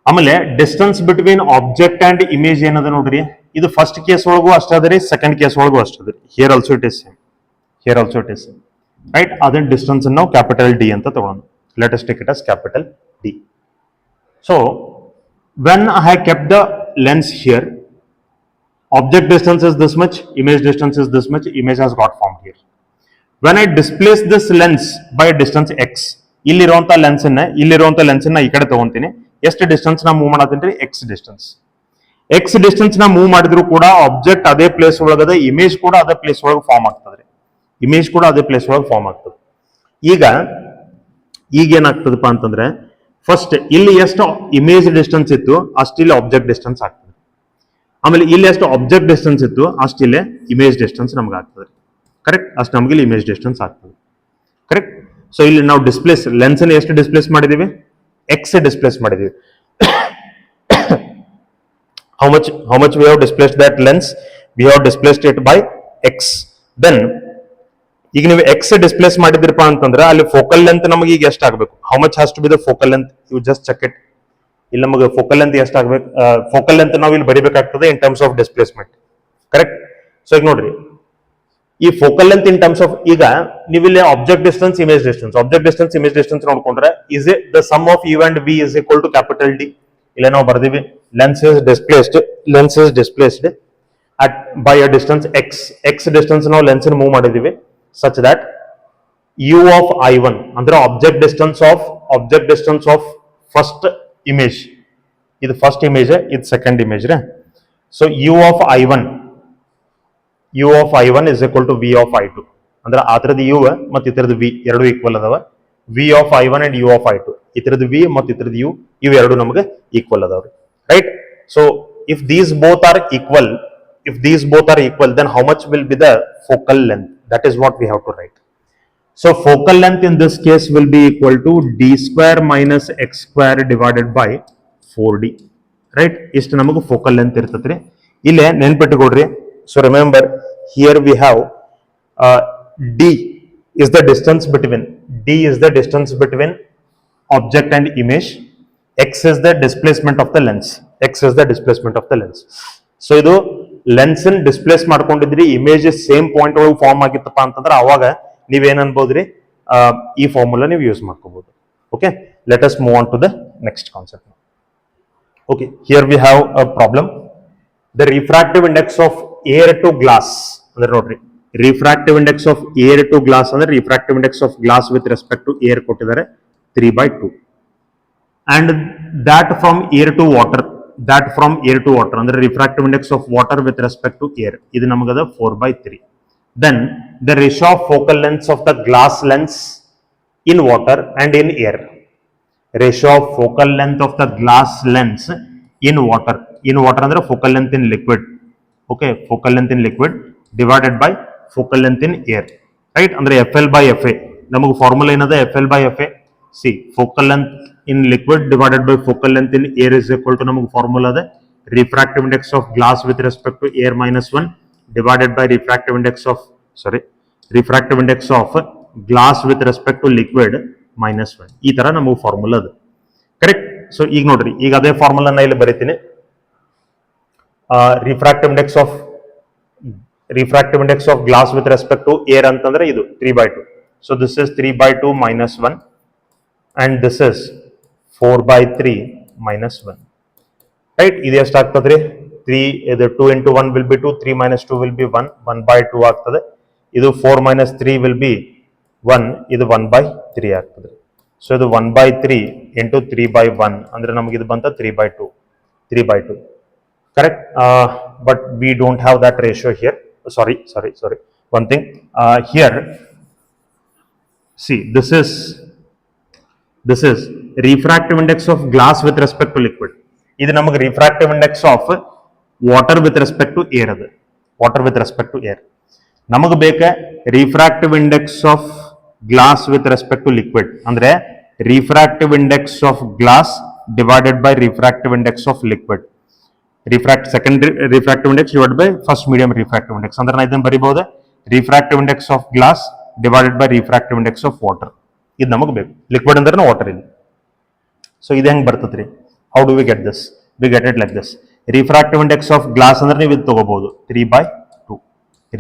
ಆಮೇಲೆ distance between object and image ಏನದ ನೋಡ್ರಿ, ಇದು first case ಒಳಗೂ ಅಷ್ಟ ಅದ ರೀ, ಸೆಕೆಂಡ್ ಕೇಸ್ ಒಳಗೂ ಅಷ್ಟ ಅದ ರೀ. Here also it is same, right? ಅದನ್ನ ಡಿಸ್ಟೆನ್ಸ್ ನಾವು ಕ್ಯಾಪಿಟಲ್ ಡಿ ಅಂತ ತಗೊಳ್ಳೋಣ. Let us take it as capital D. So when I have kept the lens here, object distance is this much, image distance is this much, image has got formed here. When I displace this lens by distance x, ಇಲ್ಲಿರುವಂತ lens ನ ಈ ಕಡೆ ತಗೊಂತೀನಿ. ಎಷ್ಟು distance ನಾ move ಮಾಡತ್ತೀನಿ? X distance ನಾ move ಮಾಡಿದ್ರು ಕೂಡ ಆಬ್ಜೆಕ್ಟ್ ಅದೇ ಪ್ಲೇಸ್ ಒಳಗದ, ಇಮೇಜ್ ಕೂಡ ಅದೇ ಪ್ಲೇಸ್ ಒಳಗೆ ಫಾರ್ಮ್ ಆಗ್ತದೆ. ಈಗ ಏನಾಗ್ತದಪ್ಪ ಅಂತಂದ್ರೆ, ಫಸ್ಟ್ ಇಲ್ಲಿ ಎಷ್ಟು ಇಮೇಜ್ ಡಿಸ್ಟೆನ್ಸ್ ಇತ್ತು ಅಷ್ಟಿಲ್ಲಿ ಆಬ್ಜೆಕ್ಟ್ ಡಿಸ್ಟೆನ್ಸ್ ಆಗ್ತದೆ. ಆಮೇಲೆ ಇಲ್ಲಿ ಎಷ್ಟು ಆಬ್ಜೆಕ್ಟ್ ಡಿಸ್ಟೆನ್ಸ್ ಇತ್ತು ಅಷ್ಟಿಲ್ಲೇ ಇಮೇಜ್ ಡಿಸ್ಟೆನ್ಸ್ ನಮ್ಗೆ ಆಗ್ತದೆ. ಕರೆಕ್ಟ್? ಅಷ್ಟು ನಮ್ಗೆ ಇಲ್ಲಿ ಇಮೇಜ್ ಡಿಸ್ಟೆನ್ಸ್ ಆಗ್ತದೆ. ಕರೆಕ್ಟ್? ಸೊ ಇಲ್ಲಿ ನಾವು ಡಿಸ್ಪ್ಲೇಸ್ ಲೆನ್ಸ್ ಎಷ್ಟು ಡಿಸ್ಪ್ಲೇಸ್ ಮಾಡಿದೀವಿ? ಎಕ್ಸ್ ಡಿಸ್ಪ್ಲೇಸ್ ಮಾಡಿದೀವಿ. how much we have displaced that lens? We have displaced it by x. Then ಈಗ ನೀವು ಎಕ್ಸ್ ಡಿಸ್ಪ್ಲೇಸ್ ಮಾಡಿದ್ರಪ್ಪ ಅಂತಂದ್ರೆ ಅಲ್ಲಿ ಫೋಕಲ್ ಲೆಂತ್ ನಮಗೆ ಈಗ ಎಷ್ಟು ಆಗಬೇಕು? How much has to be the focal length? You just check it. ಇಲ್ಲಿ ನಮಗೆ ಫೋಕಲ್ ಲೆಂತ್ ಎಷ್ಟು ಆಗಬೇಕು? ಫೋಕಲ್ ಲೆಂತ್ ನಾವು ಇಲ್ಲಿ ಬರಿಬೇಕಾಗ್ತದೆ in terms of displacement. Correct? So ಈಗ ನೋಡ್ರಿ, ಈ focal length in terms of, ಈಗ ನೀವು ಇಲ್ಲಿ ಆಬ್ಜೆಕ್ಟ್ ಡಿಸ್ಟೆನ್ಸ್ ಇಮೇಜ್ ಡಿಸ್ಟೆನ್ಸ್ ನೋಡ್ಕೊಂಡ್ರೆ is a the sum of u and v is equal to capital D. ಇಲ್ಲ ನಾವು ಬರ್ದಿವಿ lens is displaced at by a distance x distance ನಾವು lens move ಮಾಡಿದೀವಿ such that u of i1 ಅಂದ್ರೆ object distance of first image, ಇದು first image, ಇದು second image ರೇ. So u of i1 is equal to v of i2 ಅಂದ್ರೆ ಆ ಥರದ u ಮತ್ತು ಈ ಥರದ v ಎರಡು ಈಕ್ವಲ್ ಅದಾವ. v of i1 and u of i2 ಈ ಥರದ v ಮತ್ತು ಈ ಥರದ u ಇವು ಎರಡು ನಮಗೆ ಈಕ್ವಲ್ ಅದಾವ್ರಿ, right. So if these both are equal, then how much will be the focal length? That is what we have to write. So focal length in this case will be equal to d square minus x square divided by 4d, right? ಇಷ್ಟು ನಮಗೆ focal length ಇರ್ತೈತ್ರಿ. ಇಲ್ಲೇ ನೆನ್ಪಿಟ್ಟುಕೊಡ್ರಿ. So remember here we have d is the distance between object and image. X is the displacement of the lens. So ಇದು lens displace ಮಾಡ್ಕೊಂಡಿದ್ರಿ, image same point ಒಳಗೆ form ಆಗಿತ್ತಪ್ಪ ಅಂತಂದ್ರೆ ಅವಾಗ ನೀವೇನ್ ಅನ್ಬೋದ್ರಿ, ಈ ಫಾರ್ಮುಲಾ ನೀವು ಯೂಸ್ ಮಾಡ್ಕೋಬಹುದು. Okay, let us move on to the next concept. Okay, here we have a problem. The refractive index of air to glass ಅಂದ್ರೆ ನೋಡ್ರಿ, refractive index of air to glass ಅಂದ್ರೆ refractive index of glass with respect to air ಕೊಟ್ಟಿದ್ದಾರೆ 3/2, and that from air to water ಅಂದ್ರೆ refractive index of water with respect to air, ಇದು ನಮಗದ 4/3. Then the ratio of focal lengths of the glass lens in water and in air. Ratio of focal length of the glass lens in water ಅಂದ್ರೆ focal length in liquid. Okay, focal length in liquid divided by focal length in air, right. ಅಂದ್ರೆ FL/FA ನಮಗೆ formula ಏನದ, FL/FA. See focal length in liquid divided by focal length in air is equal to ನಮಗೆ formula ಅದ refractive index of glass with respect to air -1 divided by refractive index of glass with respect to liquid -1. ಈ ತರ ನಮಗೆ formula ಅದ, correct. So ಈಗ ನೋಡ್ರಿ, ಈಗ ಅದೇ ಫಾರ್ಮುಲಾ ನಾ ಇಲ್ಲಿ ಬರೀತೀನಿ. refractive index of glass with respect to air ಅಂತಂದ್ರೆ ಇದು 3/2. so this is 3/2 - 1 and this is 4/3 - 1, right. ಇದು ಎಷ್ಟು ಆಗ್ತದ್ರಿ, 3 ಇದು 2 into 1 will be 2, 3 - 2 will be 1, 1/2 ಆಗ್ತದೆ. ಇದು 4 - 3 will be 1, ಇದು 1/3 ಆಗ್ತದೆ. ಸೊ ಇದು 1/3 into 3/1 ಅಂದ್ರೆ ನಮಗೆ ಇದು ಬಂತ 3/2, correct. But we don't have that ratio here. Sorry, one thing, here see this is refractive index of glass with respect to liquid. ಇದು ನಮಗೆ refractive index of water with respect to air ಅದು, ನಮಗೆ ಬೇಕ refractive index of glass with respect to liquid ಅಂದ್ರೆ refractive index of glass divided by refractive index of liquid. Second refractive index divided by first medium refractive index ಅಂದ್ರೆ ನಾ ಇದನ್ನ ಬರಿಬಹುದು refractive index of glass divided by refractive index of water. ಇದು ನಮಗೆ ಬೇಕು, liquid ಅಂದ್ರೆ water ಇಲ್ಲಿ. So ಇದು ಹೆಂಗೆ ಬರ್ತದ್ರಿ, how do we get this? We get it like this. Refractive index of glass ಅಂದ್ರೆ ನೀವು ಇದು ತಗೋಬಹುದು 3/2.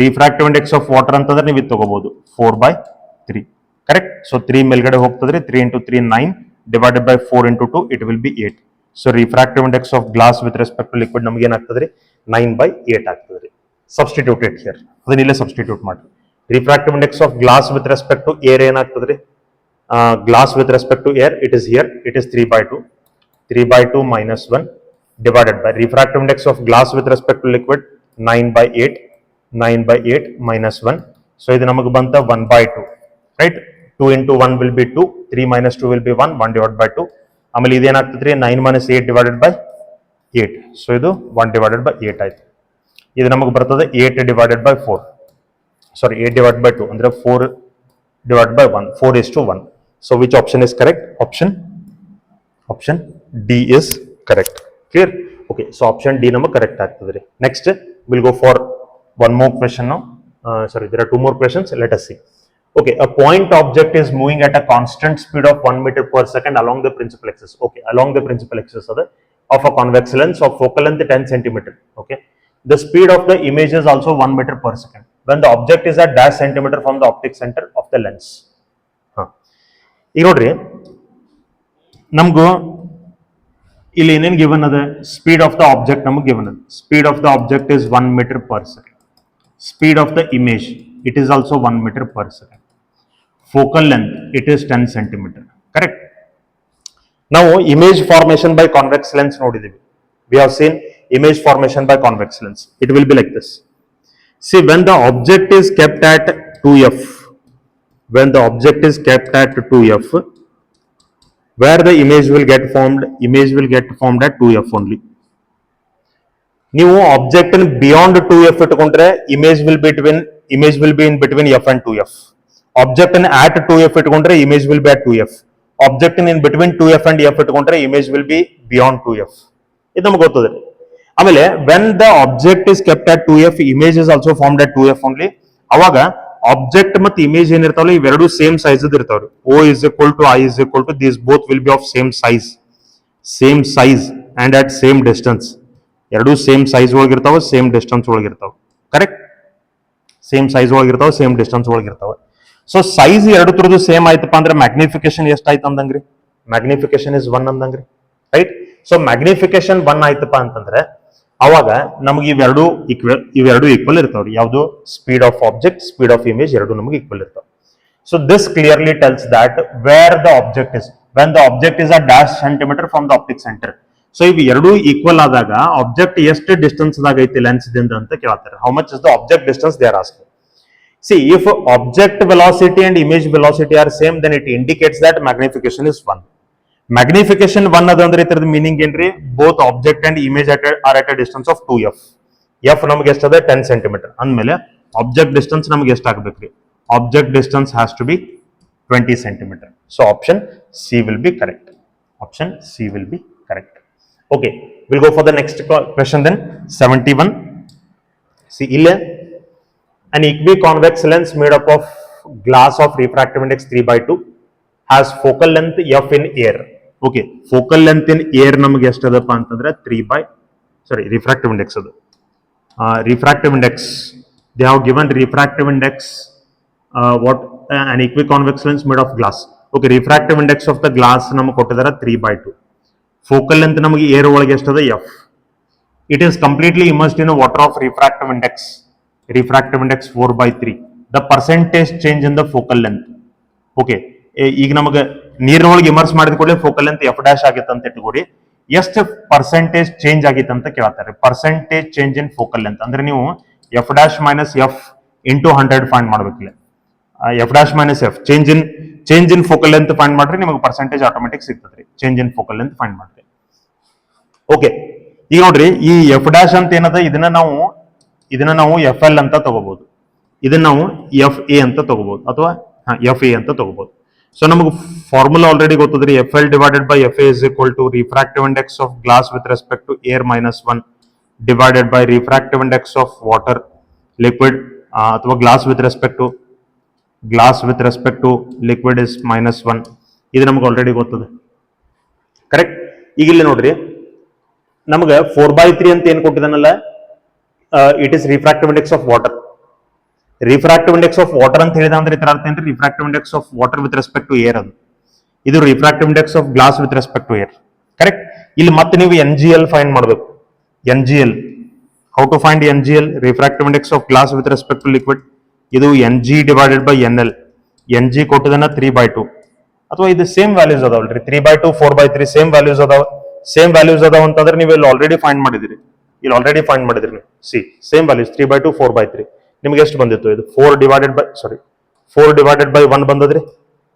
ರಿಫ್ರಾಕ್ಟಿವ್ ಇಂಡೆಕ್ಸ್ ಆಫ್ ವಾಟರ್ ಅಂತಂದ್ರೆ ನೀವು ಇದು ತಗೋಬಹುದು 4/3, ಕರೆಕ್ಟ್. ಸೊ 3 ಮೇಲ್ಗಡೆ ಹೋಗ್ತದ್ರಿ, 3 into 3 9 divided by 4 into 2 it will be 8. So refractive index of glass with respect to liquid ನಮ್ಗೆ ಏನಾಗ್ತದ್ರಿ, 9/8 ಆಗ್ತದ್ರಿ. ಸಬ್ಸ್ಟಿಟ್ಯೂಟ್ ಇಟ್ ಹಿಯರ್, ಅದನ್ನ ಇಲ್ಲೇ ಸಬ್ಸ್ಟಿಟ್ಯೂಟ್ ಮಾಡಿ. Refractive index of glass with respect to air ಏನಾಗ್ತದ್ರಿ, glass with respect to air, it is here, it is 3/2 - 1 divided by refractive index of glass with respect to liquid 9/8 - 1. so ಇದು ನಮಗೆ ಬಂತ 1/2, right. 2 into 1 will be 2, 3 - 2 will be 1, 1 divided by 2. ಆಮೇಲೆ ಇದೇನಾಗ್ತದ್ರಿ 9 - 8 divided by 8. So ಇದು 1 divided by 8 ಆಯ್ತು. ಇದು ನಮಗೆ ಬರ್ತದೆ 8 divided by 4, 8 divided by 2 ಅಂದ್ರೆ 4 divided by 1, 4:1. So which option is correct? Option D is correct. Clear? Okay, so option D number correct ಆಗ್ತದ್ರಿ. Next we'll go for one more question now. There are two more questions. Let us see. Okay, a point object is moving at a constant speed of 1 meter per second along the principal axis. Okay, along the principal axis of a convex lens of focal length 10 centimeter. Okay, the speed of the image is also 1 meter per second when the object is at dash centimeter from the optic center of the lens. ಈಗ ನೋಡ್ರಿ, ನಮಗೂ ಇಲ್ಲಿ ಏನೇನು given ಅದ, speed of the object ನಮಗೆ given ಅದ. Speed of the object is 1 meter per second. Speed of the image it is also 1 meter per second. Focal length it is 10 centimeter. Correct. ನಾವು image formation by convex lens ನೋಡಿದೀವಿ. We have seen image formation by convex lens. It will be like this. See, when the object is kept at 2f, when the object is kept at 2f, where the image will get formed at 2f only. ನೀವು object beyond 2f ಇಟ್ಕೊಂಡ್ರೆ image will be in between f and 2f. Object at 2f ಇಟ್ಕೊಂಡ್ರೆ image will B at 2f. Object in between 2f and f ಇಟ್ಕೊಂಡ್ರೆ image will B beyond 2f. ಇದು ನಮಗೆ ಗೊತ್ತದೆ. ಆಮೇಲೆ when the object is kept at 2f, image is also formed at 2f only. ಅವಾಗ object ಮತ್ತು image ಏನಿರ್ತಾವಲ್ಲ ಇವೆರಡು same size ಇರ್ತಾವ್ರಿ. O is equal to I is equal to these both will be of same size and at same distance. ಎರಡು same size ಒಳಗಿರ್ತಾವ, same distance ಒಳಗಿರ್ತಾವ. Correct? Same size ಒಳಗಿರ್ತಾವ, same distance ಒಳಗಿರ್ತಾವ. So size ಎರಡು ತರದ್ದು same ಆಯ್ತಪ್ಪ ಅಂದ್ರೆ magnification ಎಷ್ಟಾಯ್ತು ಅಂದಂಗ್ರಿ? ಮ್ಯಾಗ್ನಿಫಿಕೇಶನ್ ಇಸ್ 1 ಅಂದಂಗ್ರಿ. ರೈಟ್? ಸೊ ಮ್ಯಾಗ್ನಿಫಿಕೇಶನ್ 1 ಆಯ್ತಪ್ಪ ಅಂತಂದ್ರೆ ಅವಾಗ ನಮಗೆ ಇವೆರಡು ಈಕ್ವಲ್ ಇರ್ತಾವ್ರಿ. ಯಾವುದು? Speed of object, speed of image ಎರಡು ನಮಗೆ ಈಕ್ವಲ್ ಇರ್ತಾವ. So this clearly tells that where the object is, when the object is a dash centimeter from the optic centre. So ಇವು ಎರಡು ಈಕ್ವಲ್ ಆದಾಗ ಆಬ್ಜೆಕ್ಟ್ ಎಷ್ಟು distance ದಾಗ ಐತಿ lens ದಿಂದ ಅಂತ ಕೇಳ್ತಾರೆ. How much is the object distance they are asking. See, if object velocity and image velocity are same, then it indicates that magnification is 1. Magnification 1 ಅದಂದ್ರೆ ಇದರ ಮೀನಿಂಗ್ ಏನ್ರಿ? both object and image are at a distance of 2f. f ನಮಗೆ ಎಷ್ಟದ? 10 cm. ಅಂದಮೇಲೆ object distance ನಮಗೆ ಎಷ್ಟು ಆಗಬೇಕ್ರಿ? Object distance has to be 20 cm. So option C will be correct. Option C will be correct. Okay, we'll go for the next question then. 71. See, ille an equiconvex lens made up of glass of refractive index 3/2 has focal length f in air. Okay, focal length in air ನಮಗೆ ಎಷ್ಟದಪ್ಪ ಅಂತಂದ್ರೆ refractive index ಅದು. Refractive index, they have given refractive index what an equiconvex lens made of glass. Okay, refractive index of the glass ನಮಗೆ ಕೊಟ್ಟಿದ್ದಾರೆ 3/2. focal length ನಮಗೆ air ಒಳಗೆ ಎಷ್ಟದ? f. It is completely immersed in a water of refractive index 4/3. The percentage change in the focal length. Okay, ಈಗ ನಮಗೆ ನೀರಿನೊಳಗೆ immerse ಮಾಡಿದ ಕೂಡಲೇ focal length F dash ಆಗಿತ್ತು ಅಂತ ಇಟ್ಕೊಡಿ. ಎಷ್ಟು ಪರ್ಸೆಂಟೇಜ್ ಚೇಂಜ್ ಆಗಿತ್ತು ಅಂತ ಕೇಳ್ತಾರೆ. Percentage change in focal length ಅಂದ್ರೆ ನೀವು F dash minus F into 100 find ಮಾಡ್ಬೇಕಿಲ್ಲ. F dash minus F change in focal length find ಮಾಡ್ರಿ, ನಿಮಗೆ ಪರ್ಸೆಂಟೇಜ್ ಆಟೋಮೆಟಿಕ್ ಸಿಗ್ತದ್ರಿ. Change in focal length find ಮಾಡ್ರಿ. ಓಕೆ, ಈಗ ನೋಡ್ರಿ ಈ ಎಫ್ ಡ್ಯಾಶ್ ಅಂತ ಏನದ, ಇದನ್ನ ನಾವು ಎಫ್ ಎಲ್ ಅಂತ ತಗೋಬಹುದು, ಇದನ್ನ ನಾವು ಎಫ್ ಎ ಅಂತ ತಗೋಬಹುದು, ಅಥವಾ ಎಫ್ ಎ ಅಂತ ತಗೋಬಹುದು. ಸೊ ನಮಗೆ ಫಾರ್ಮುಲಾ ಆಲ್ರೆಡಿ ಗೊತ್ತದ್ರಿ. F L divided by F A is equal to refractive index of glass with respect to air -1 divided by refractive index of water liquid, ಅಥವಾ glass with respect to liquid is -1. ಇದು ನಮಗೆ already ಗೊತ್ತದೆ. Correct? ಈಗ ಇಲ್ಲಿ ನೋಡ್ರಿ, ನಮಗೆ 4/3 ಅಂತ ಏನ್ ಕೊಟ್ಟಿದ್ದಾನಲ್ಲ, it is refractive index of water. Refractive index of water ಅಂತ ಹೇಳಿದ ಅಂದ್ರೆ ಇದರ ಅರ್ಥ ಏನ್ರಿ? Refractive index of water with respect to air ಅದು. ಇದು refractive index of glass with respect to air. Correct? ಇಲ್ಲಿ ಮತ್ತೆ ನೀವು NGL ಫೈಂಡ್ ಮಾಡಬೇಕು. NGL, how to find NGL? Refractive index of glass with respect to liquid. ಇದು NG divided by NL. NG ಕೊಟ್ಟಿದ್ದಾನ 3/2, ಅಥವಾ ಇದು ಸೇಮ್ ವ್ಯಾಲ್ಯೂಸ್ ಅದಾವಲ್ರಿ. 3/2 4/3 ಸೇಮ್ ವ್ಯಾಲ್ಯೂಸ್ ಅದಾವ ಅಂತಂದ್ರೆ ನೀವು ಇಲ್ಲಿ ಆಲ್ರೆಡಿ ಫೈಂಡ್ ಮಾಡಿದಿರಿ. ನೀವು ಸಿ ಸೇಮ್ ವ್ಯಾಲ್ಯೂಸ್ 3/2 4/3. ನಿಮ್ಗೆ ಎಷ್ಟು ಬಂದಿತ್ತು? ಇದು 4 ಡಿವೈಡೆಡ್ ಬೈ 1 ಬಂದದ್ರಿ.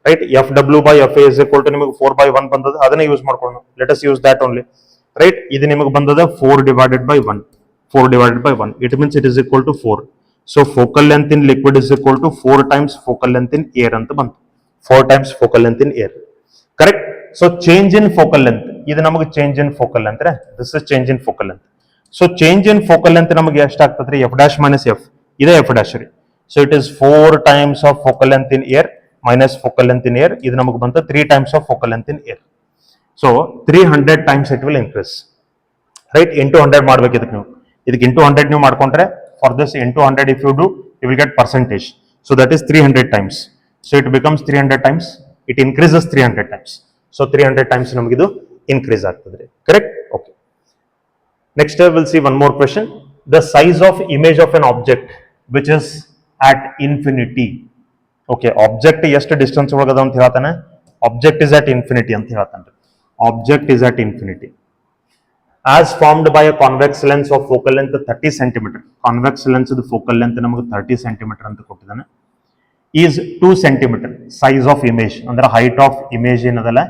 Right? F W by F A is equal to ನಿಮಗೆ 4/1 ಬಂದದ. ಅದನ್ನ ಯೂಸ್ ಮಾಡ್ಕೊಂಡು let us use that only. Right? ಇದು ನಿಮಗೆ ಬಂದದ 4 divided by 1. It means it is equal to 4. So focal length in liquid is equal to 4 times focal length in air ಅಂತ ಬಂತು. 4 times focal length in air. Correct? So change in focal length, ಇದು ನಮಗೆ change in focal length. This is change in focal length. So change in focal length ನಮಗೆ ಎಷ್ಟಾಗ್ತದ್ರಿ? F dash minus F, ಇದೇ F dash ರೀ. So it is 4 times of focal length in air minus focal length in air. ಇದು ನಮಗೆ ಬಂತ 3 times of focal length in air. So 300 times it will increase. Right? Into 100 ಮಾಡ್ಬೇಕು ಇದಕ್ಕೆ ನೀವು. ಇದಕ್ಕೆ into 100 ನೀವು ಮಾಡ್ಕೊಂಡ್ರೆ, for this into 100 if you do, you will get percentage. So that is 300 times. So it becomes 300 times. It increases 300 times. So 300 times ನಮಗಿದು increase ಆಗ್ತದೆ. Correct? Okay. Next we'll see one more question. The size of image of an object which is at infinity. Okay, object ಎಷ್ಟು distance ಒಳಗದ ಅಂತ ಹೇಳ್ತಾನೆ? Object is at infinity ಅಂತ ಹೇಳ್ತಾನೆ. Object is at infinity. As formed by a convex lens of focal length 30 cm. Convex lens focal length ನಮಗೆ 30 cm ಅಂತ ಕೊಟ್ಟಿದ್ದಾನೆ. is 2 centimeter size of image. Andre height of image ಏನದಲ್ಲ,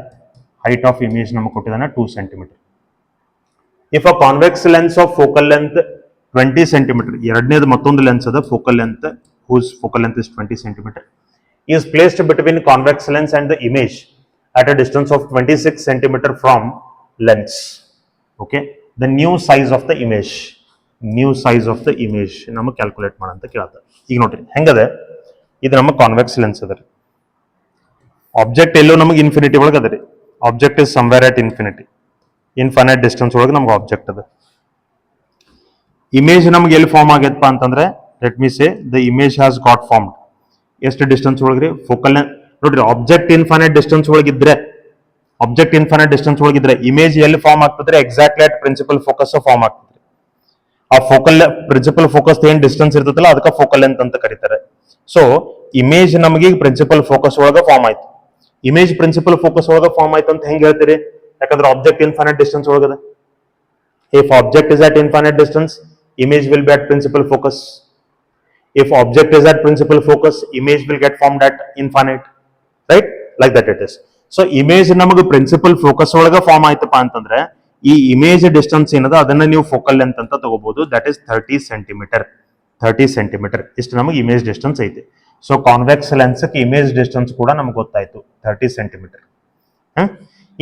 height of image ನಮಗೆ ಕೊಟ್ಟಿದ್ದಾನೆ 2 centimeter. If a convex lens of focal length 20 centimeter, ಎರಡನೇದು ಮತ್ತೊಂದು lens ಅದ focal length whose focal length is 20 centimeter is placed between convex lens and the image at a distance of 26 centimeter from lens. Okay, the new size of the image, ನಮಗೆ calculate ಮಾಡಂತ ಕೇಳ್ತಾರೆ. ಈಗ ನೋಡ್ರಿ ಹೆಂಗದೆ, ಇದು ನಮ್ಮ convex lens ಅದ ರೀ. Object ಎಲ್ಲೋ ನಮಗೆ ಇನ್ಫಿನಿಟಿ ಒಳಗೆ ಅದ ರೀ. Object is somewhere at infinity, infinite distance ಒಳಗೆ ನಮ್ಗೆ ಆಬ್ಜೆಕ್ಟ್ ಅದ. ಇಮೇಜ್ ನಮ್ಗೆ ಎಲ್ಲಿ ಫಾರ್ಮ್ ಆಗೈತಪ್ಪ ಅಂತಂದ್ರೆ, let me say the image has got formed. ಎಷ್ಟು ಡಿಸ್ಟೆನ್ಸ್ ಒಳಗ್ರಿ? ಫೋಕಲ್ ನೋಡ್ರಿ, ಆಬ್ಜೆಕ್ಟ್ ಇನ್ಫೈನೈಟ್ ಡಿಸ್ಟೆನ್ಸ್ ಒಳಗಿದ್ರೆ ಇಮೇಜ್ ಎಲ್ಲಿ ಫಾರ್ಮ್ ಆಗ್ತದ್ರೆ? Exactly at principal focus form ಆಗ್ತದೆ. ಆ ಫೋಕಲ್ ಪ್ರಿನ್ಸಿಪಲ್ ಫೋಕಸ್ ಏನ್ ಡಿಸ್ಟೆನ್ಸ್ ಇರ್ತದಲ್ಲ ಅದಕ್ಕೆ ಫೋಕಲ್ ಲೆಂತ್ ಅಂತ ಕರೀತಾರೆ. ಸೊ ಇಮೇಜ್ ನಮಗೆ ಪ್ರಿನ್ಸಿಪಲ್ ಫೋಕಸ್ ಒಳಗ ಫಾರ್ಮ್ ಆಯ್ತು. ಇಮೇಜ್ ಪ್ರಿನ್ಸಿಪಲ್ ಫೋಕಸ್ ಒಳಗ ಫಾರ್ಮ್ ಆಯ್ತು ಅಂತ ಹೆಂಗ್ ಹೇಳ್ತೀರಿ? ಯಾಕಂದ್ರೆ ಆಬ್ಜೆಕ್ಟ್ ಇನ್ಫೈನೈಟ್ ಡಿಸ್ಟೆನ್ಸ್ ಒಳಗದ. If object is at infinite distance, image will be at principal focus. If object is at principal focus, image will get formed at infinite, right? Like that it is. So image ನಮಗೆ principal focus ಒಳಗ form ಆಯ್ತಪ್ಪ ಅಂತಂದ್ರೆ, ಈ image distance ಏನದ ಅದನ್ನ ನೀವು focal length ಅಂತ ತಗೋಬಹುದು. That is 30 centimetre. ಇಷ್ಟು ನಮಗೆ ಇಮೇಜ್ ಡಿಸ್ಟೆನ್ಸ್ ಐತಿ. So convex lens image distance ಕೂಡ ನಮ್ಗೆ ಗೊತ್ತಾಯ್ತು, 30 ಸೆಂಟಿಮೀಟರ್.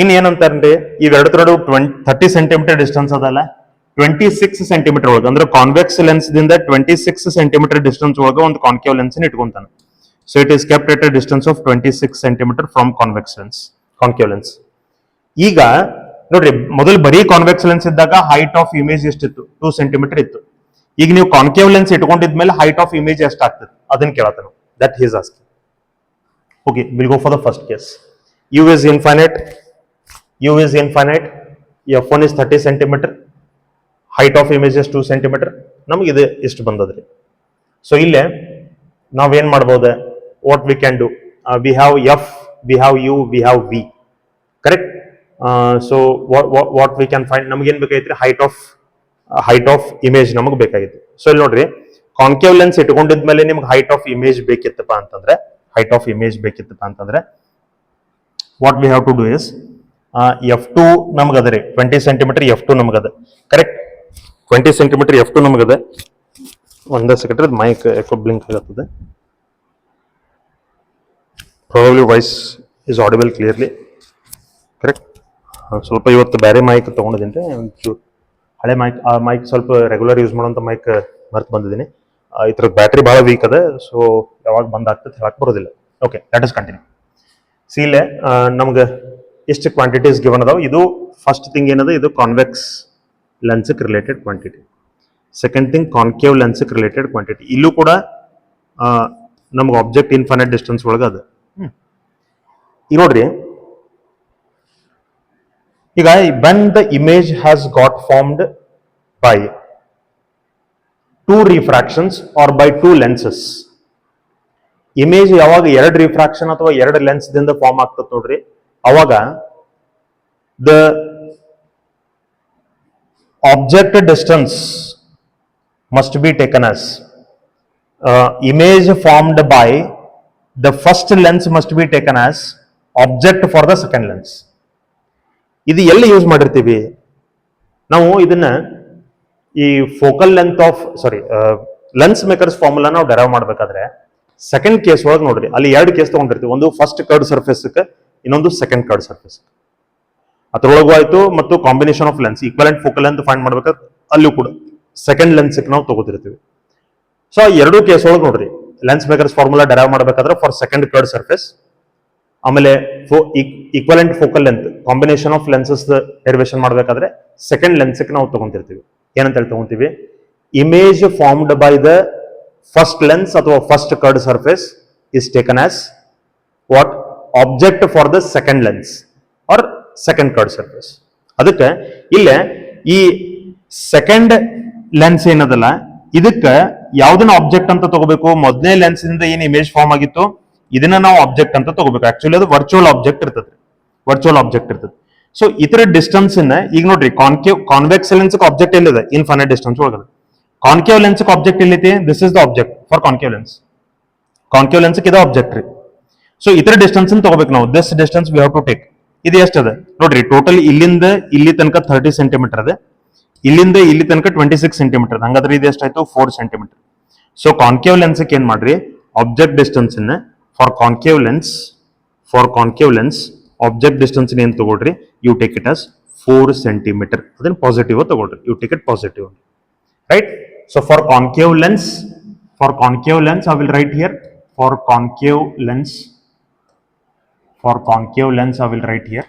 ಇನ್ ಏನಂತಾರ್ರಿ, ಇವೆರಡು 30 ಸೆಂಟಿಮೀಟರ್ ಡಿಸ್ಟೆನ್ಸ್ ಅದಲ್ಲ, 26 ಸೆಂಟಿಮೀಟರ್ ಒಳಗೆ, ಅಂದ್ರೆ ಕಾನ್ವೆಕ್ಸ್ ಲೆನ್ಸ್ ದಿಂದ 26 ಸೆಂಟಿಮೀಟರ್ ಡಿಸ್ಟೆನ್ಸ್ ಒಳಗೆ ಒಂದು ಕಾನ್ಕೇವ್ ಲೆನ್ಸ್ ಇಟ್ಕೊಂತಾನೆ. So it is kept at a distance of 26 centimeter from convex lens, concave lens. ಈಗ ನೋಡ್ರಿ, ಮೊದಲು ಬರೀ ಕಾನ್ವೆಕ್ಸ್ ಲೆನ್ಸ್ ಇದ್ದಾಗ ಹೈಟ್ ಆಫ್ ಇಮೇಜ್ ಎಷ್ಟಿತ್ತು? 2 ಸೆಂಟಿಮೀಟರ್ ಇತ್ತು. ಈಗ ನೀವು ಕಾನ್ಕೇವ್ ಲೆನ್ಸ್ ಇಟ್ಕೊಂಡಿದ್ಮೇಲೆ ಹೈಟ್ ಆಫ್ ಇಮೇಜ್ ಎಷ್ಟಾಗ್ತದೆ ಅದನ್ನ ಕೇಳತ್ತಾನ. That he's asking. Okay, will go for the first case. U is infinite, f1 is 30 centimeter, height of image is 2 centimeter. ನಮಗೆ ಇದು ಇಷ್ಟು ಬಂದದ್ರಿ. ಸೊ ಇಲ್ಲೇ ನಾವೇನ್ ಮಾಡ್ಬೋದು? What we can do, we have F, we have U, we have V, correct. So what we can find, ನಮ್ಗೆ ಏನ್ ಬೇಕಾಗಿತ್ರಿ? ಹೈಟ್ ಆಫ್ ಇಮೇಜ್ ನಮಗೆ ಬೇಕಾಗಿತ್ತು. ಸೊ ಇಲ್ಲಿ ನೋಡ್ರಿ, ಕಾನ್ಕೇವ್ ಲೆನ್ಸ್ ಇಟ್ಕೊಂಡಿದ್ಮೇಲೆ ನಿಮ್ಗೆ ಹೈಟ್ ಆಫ್ ಇಮೇಜ್ ಬೇಕಿತ್ತಪ್ಪ ಅಂತಂದ್ರೆ, what we have to do is, f2 ನಮಗದ ರೀ 20 ಸೆಂಟಿಮೀಟರ್, f2 ನಮಗದ, ಕರೆಕ್ಟ್. 20 ಸೆಂಟಿಮೀಟರ್ f2 ನಮಗದ. ಒಂದೇ ಸೆಕೆಂಡ್, ಮೈಕ್ ಯಾಕೋ ಬ್ಲಿಂಕ್ ಆಗತ್ತದೆ. Probably voice is audible clearly, correct. ಸ್ವಲ್ಪ ಇವತ್ತು ಬೇರೆ ಮೈಕ್ ತೊಗೊಂಡಿದ್ದೀನಿ, ಹಳೆ ಮೈಕ್ ಸ್ವಲ್ಪ ರೆಗ್ಯುಲರ್ ಯೂಸ್ ಮಾಡೋಂಥ ಮೈಕ್ ಮರ್ತು ಬಂದಿದ್ದೀನಿ. ಇದ್ರ ಬ್ಯಾಟ್ರಿ ಭಾಳ ವೀಕ್ ಅದ, ಸೊ ಯಾವಾಗ ಬಂದಾಗ್ತದೆ ಹೇಳಕ್ ಬರೋದಿಲ್ಲ. Okay, let us continue. ಸೀಲೆ ನಮ್ಗೆ ಎಷ್ಟು ಕ್ವಾಂಟಿಟೀಸ್ ಗಿವನ್ ಅದಾವ. ಇದು ಫಸ್ಟ್ ಥಿಂಗ್ ಏನದ, ಇದು ಕಾನ್ವೆಕ್ಸ್ ಲೆನ್ಸ್ಗೆ related quantity. Second thing concave ಲೆನ್ಸ್ಗೆ ರಿಲೇಟೆಡ್ ಕ್ವಾಂಟಿಟಿ. ಇಲ್ಲೂ ಕೂಡ ನಮ್ಗೆ ಆಬ್ಜೆಕ್ಟ್ ಇನ್ಫೈನೈಟ್ ಡಿಸ್ಟೆನ್ಸ್ ಒಳಗೆ ಅದ. ಈಗ ನೋಡ್ರಿ, ಈಗ when the image has got formed by 2 refractions or by 2 lenses. Image ಯಾವಾಗ 2 ರಿಫ್ರಾಕ್ಷನ್ ಅಥವಾ 2 ಲೆನ್ಸ್ ದಿಂದ ಫಾರ್ಮ್ ಆಗ್ತದೆ ನೋಡ್ರಿ, ಅವಾಗ the object distance must be taken as image formed by the first lens must be taken as object for the second lens. ಇದು ಎಲ್ಲಿ use ಮಾಡಿರ್ತೀವಿ ನಾವು? ಇದನ್ನ ಈ focal length of lens makers formula ನಾವು ಡೆರೈವ್ ಮಾಡ್ಬೇಕಾದ್ರೆ ಸೆಕೆಂಡ್ ಕೇಸ್ ಒಳಗೆ ನೋಡ್ರಿ, ಅಲ್ಲಿ 2 ಕೇಸ್ ತಗೊಂಡಿರ್ತೀವಿ. ಒಂದು ಫಸ್ಟ್ ಕರ್ಡ್ ಸರ್ಫೇಸ್, ಇನ್ನೊಂದು ಸೆಕೆಂಡ್ ಕರ್ಡ್ ಸರ್ಫೇಸ್. ಅದ್ರೊಳಗೂ ಆಯ್ತು, ಮತ್ತು combination of lens equivalent focal length find ಮಾಡ್ಬೇಕಾದ್ರೆ ಅಲ್ಲೂ ಕೂಡ ಸೆಕೆಂಡ್ ಲೆನ್ಸ್ ನಾವು ತಗೋತಿರ್ತೀವಿ. ಸೊ 2 ಕೇಸ್ ಒಳಗೆ ನೋಡ್ರಿ, ಲೆನ್ಸ್ ಮೇಕರ್ಸ್ ಫಾರ್ಮುಲಾ ಡೆರೈವ್ ಮಾಡ್ಬೇಕಾದ್ರೆ ಫಾರ್ ಸೆಕೆಂಡ್ ಕರ್ಡ್ ಸರ್ಫೇಸ್, ಆಮೇಲೆ equivalent focal length combination of lenses derivation ಮಾಡ್ಬೇಕಾದ್ರೆ ಸೆಕೆಂಡ್ ಲೆನ್ಸ್ ನಾವು ತಗೊಂತಿರ್ತೀವಿ. ಏನಂತ ಹೇಳಿ ತಗೊಂತೀವಿ? Image formed by the first lens ಅಥವಾ first curved surface is taken as what? Object for the second lens or second curved surface. ಅದಕ್ಕೆ ಇಲ್ಲೇ ಈ ಸೆಕೆಂಡ್ ಲೆನ್ಸ್ ಏನದಲ್ಲ, ಇದಕ್ಕೆ ಯಾವ್ದನ್ನ ಆಬ್ಜೆಕ್ಟ್ ಅಂತ ತಗೋಬೇಕು? ಮೊದಲನೇ ಲೆನ್ಸ್ ಇಂದ ಏನ್ ಇಮೇಜ್ ಫಾರ್ಮ್ ಆಗಿತ್ತು ಇದನ್ನ ನಾವು ಆಬ್ಜೆಕ್ಟ್ ಅಂತ ತಗೋಬೇಕು. ಆಕ್ಚುಲಿ ಅದು ವರ್ಚುವಲ್ ಆಬ್ಜೆಕ್ಟ್ ಇರ್ತದೆ. ಸೊ ಇತರ ಡಿಸ್ಟೆನ್ಸ್ ಈಗ ನೋಡ್ರಿ, ಕಾನ್ವೆಕ್ಸ್ ಲೆನ್ಸ್ ಆಬ್ಜೆಕ್ಟ್ ಎಲ್ಲಿದೆ? ಇನ್ಫೈನೈಟ್ ಡಿಸ್ಟೆನ್ಸ್ ಒಳಗದೆ. ಕಾನ್ಕೇವ್ ಲೆನ್ಸ್ ಆಬ್ಜೆಕ್ಟ್ ಎಲ್ಲಿದೆ? This is the object for concave lens. Concave lens ಇದು ಆಬ್ಜೆಕ್ಟ್ ರೀ. ಸೊ ಇತರ ಡಿಸ್ಟೆನ್ಸ್ ತಗೋಬೇಕು ನಾವು. This distance we have to take. ಇದು ಎಷ್ಟದ ನೋಡ್ರಿ, ಟೋಟಲ್ ಇಲ್ಲಿಂದ ಇಲ್ಲಿ ತನಕ 30 ಸೆಂಟಿಮೀಟರ್ ಅದ, ಇಲ್ಲಿಂದ ಇಲ್ಲಿ ತನಕ 26 ಸೆಂಟಿಮೀಟರ್ ಅದ. ಹಂಗಾದ್ರೆ ಇದು ಎಷ್ಟಾಯ್ತು 4 ಸೆಂಟಿಮೀಟರ್. ಸೊ ಕಾನ್ಕೇವ್ ಲೆನ್ಸ್ ಏನ್ ಮಾಡ್ರಿ, object distance for concave lens object distance ಏನ್ ತಗೊಳ್ರಿ, you take it as 4 centimetre. ಅದನ್ನ ಪಾಸಿಟಿವ್ ತಗೊಳ್ರಿ, you take it positive, right. So for concave lens I will write here, for concave lens I will write here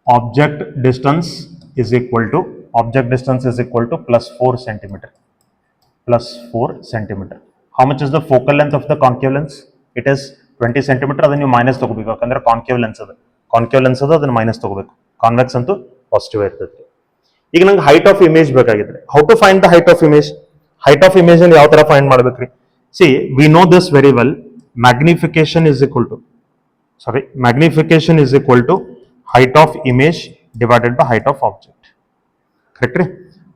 object distance is equal to plus 4 centimeter. How much is the focal length of the concave lens? It is 20 centimeter. ಅದನ್ನ ನೀವು minus ತಗೋಬೇಕು, ಯಾಕಂದ್ರೆ concave lens ಅದ ಅದನ್ನ minus ತಗೋಬೇಕು. Convex ಅಂತೂ positive ಇರ್ತದೆ. ಈಗ ನಂಗೆ ಹೈಟ್ ಆಫ್ ಇಮೇಜ್ ಬೇಕಾಗಿದ್ರೆ, how to find the height of image ಅನ್ನು ಯಾವ ತರ ಫೈಂಡ್ ಮಾಡ್ಬೇಕ್ರಿ? See we know this very well. magnification is equal to height of image divided by height of object, correct ರೀ?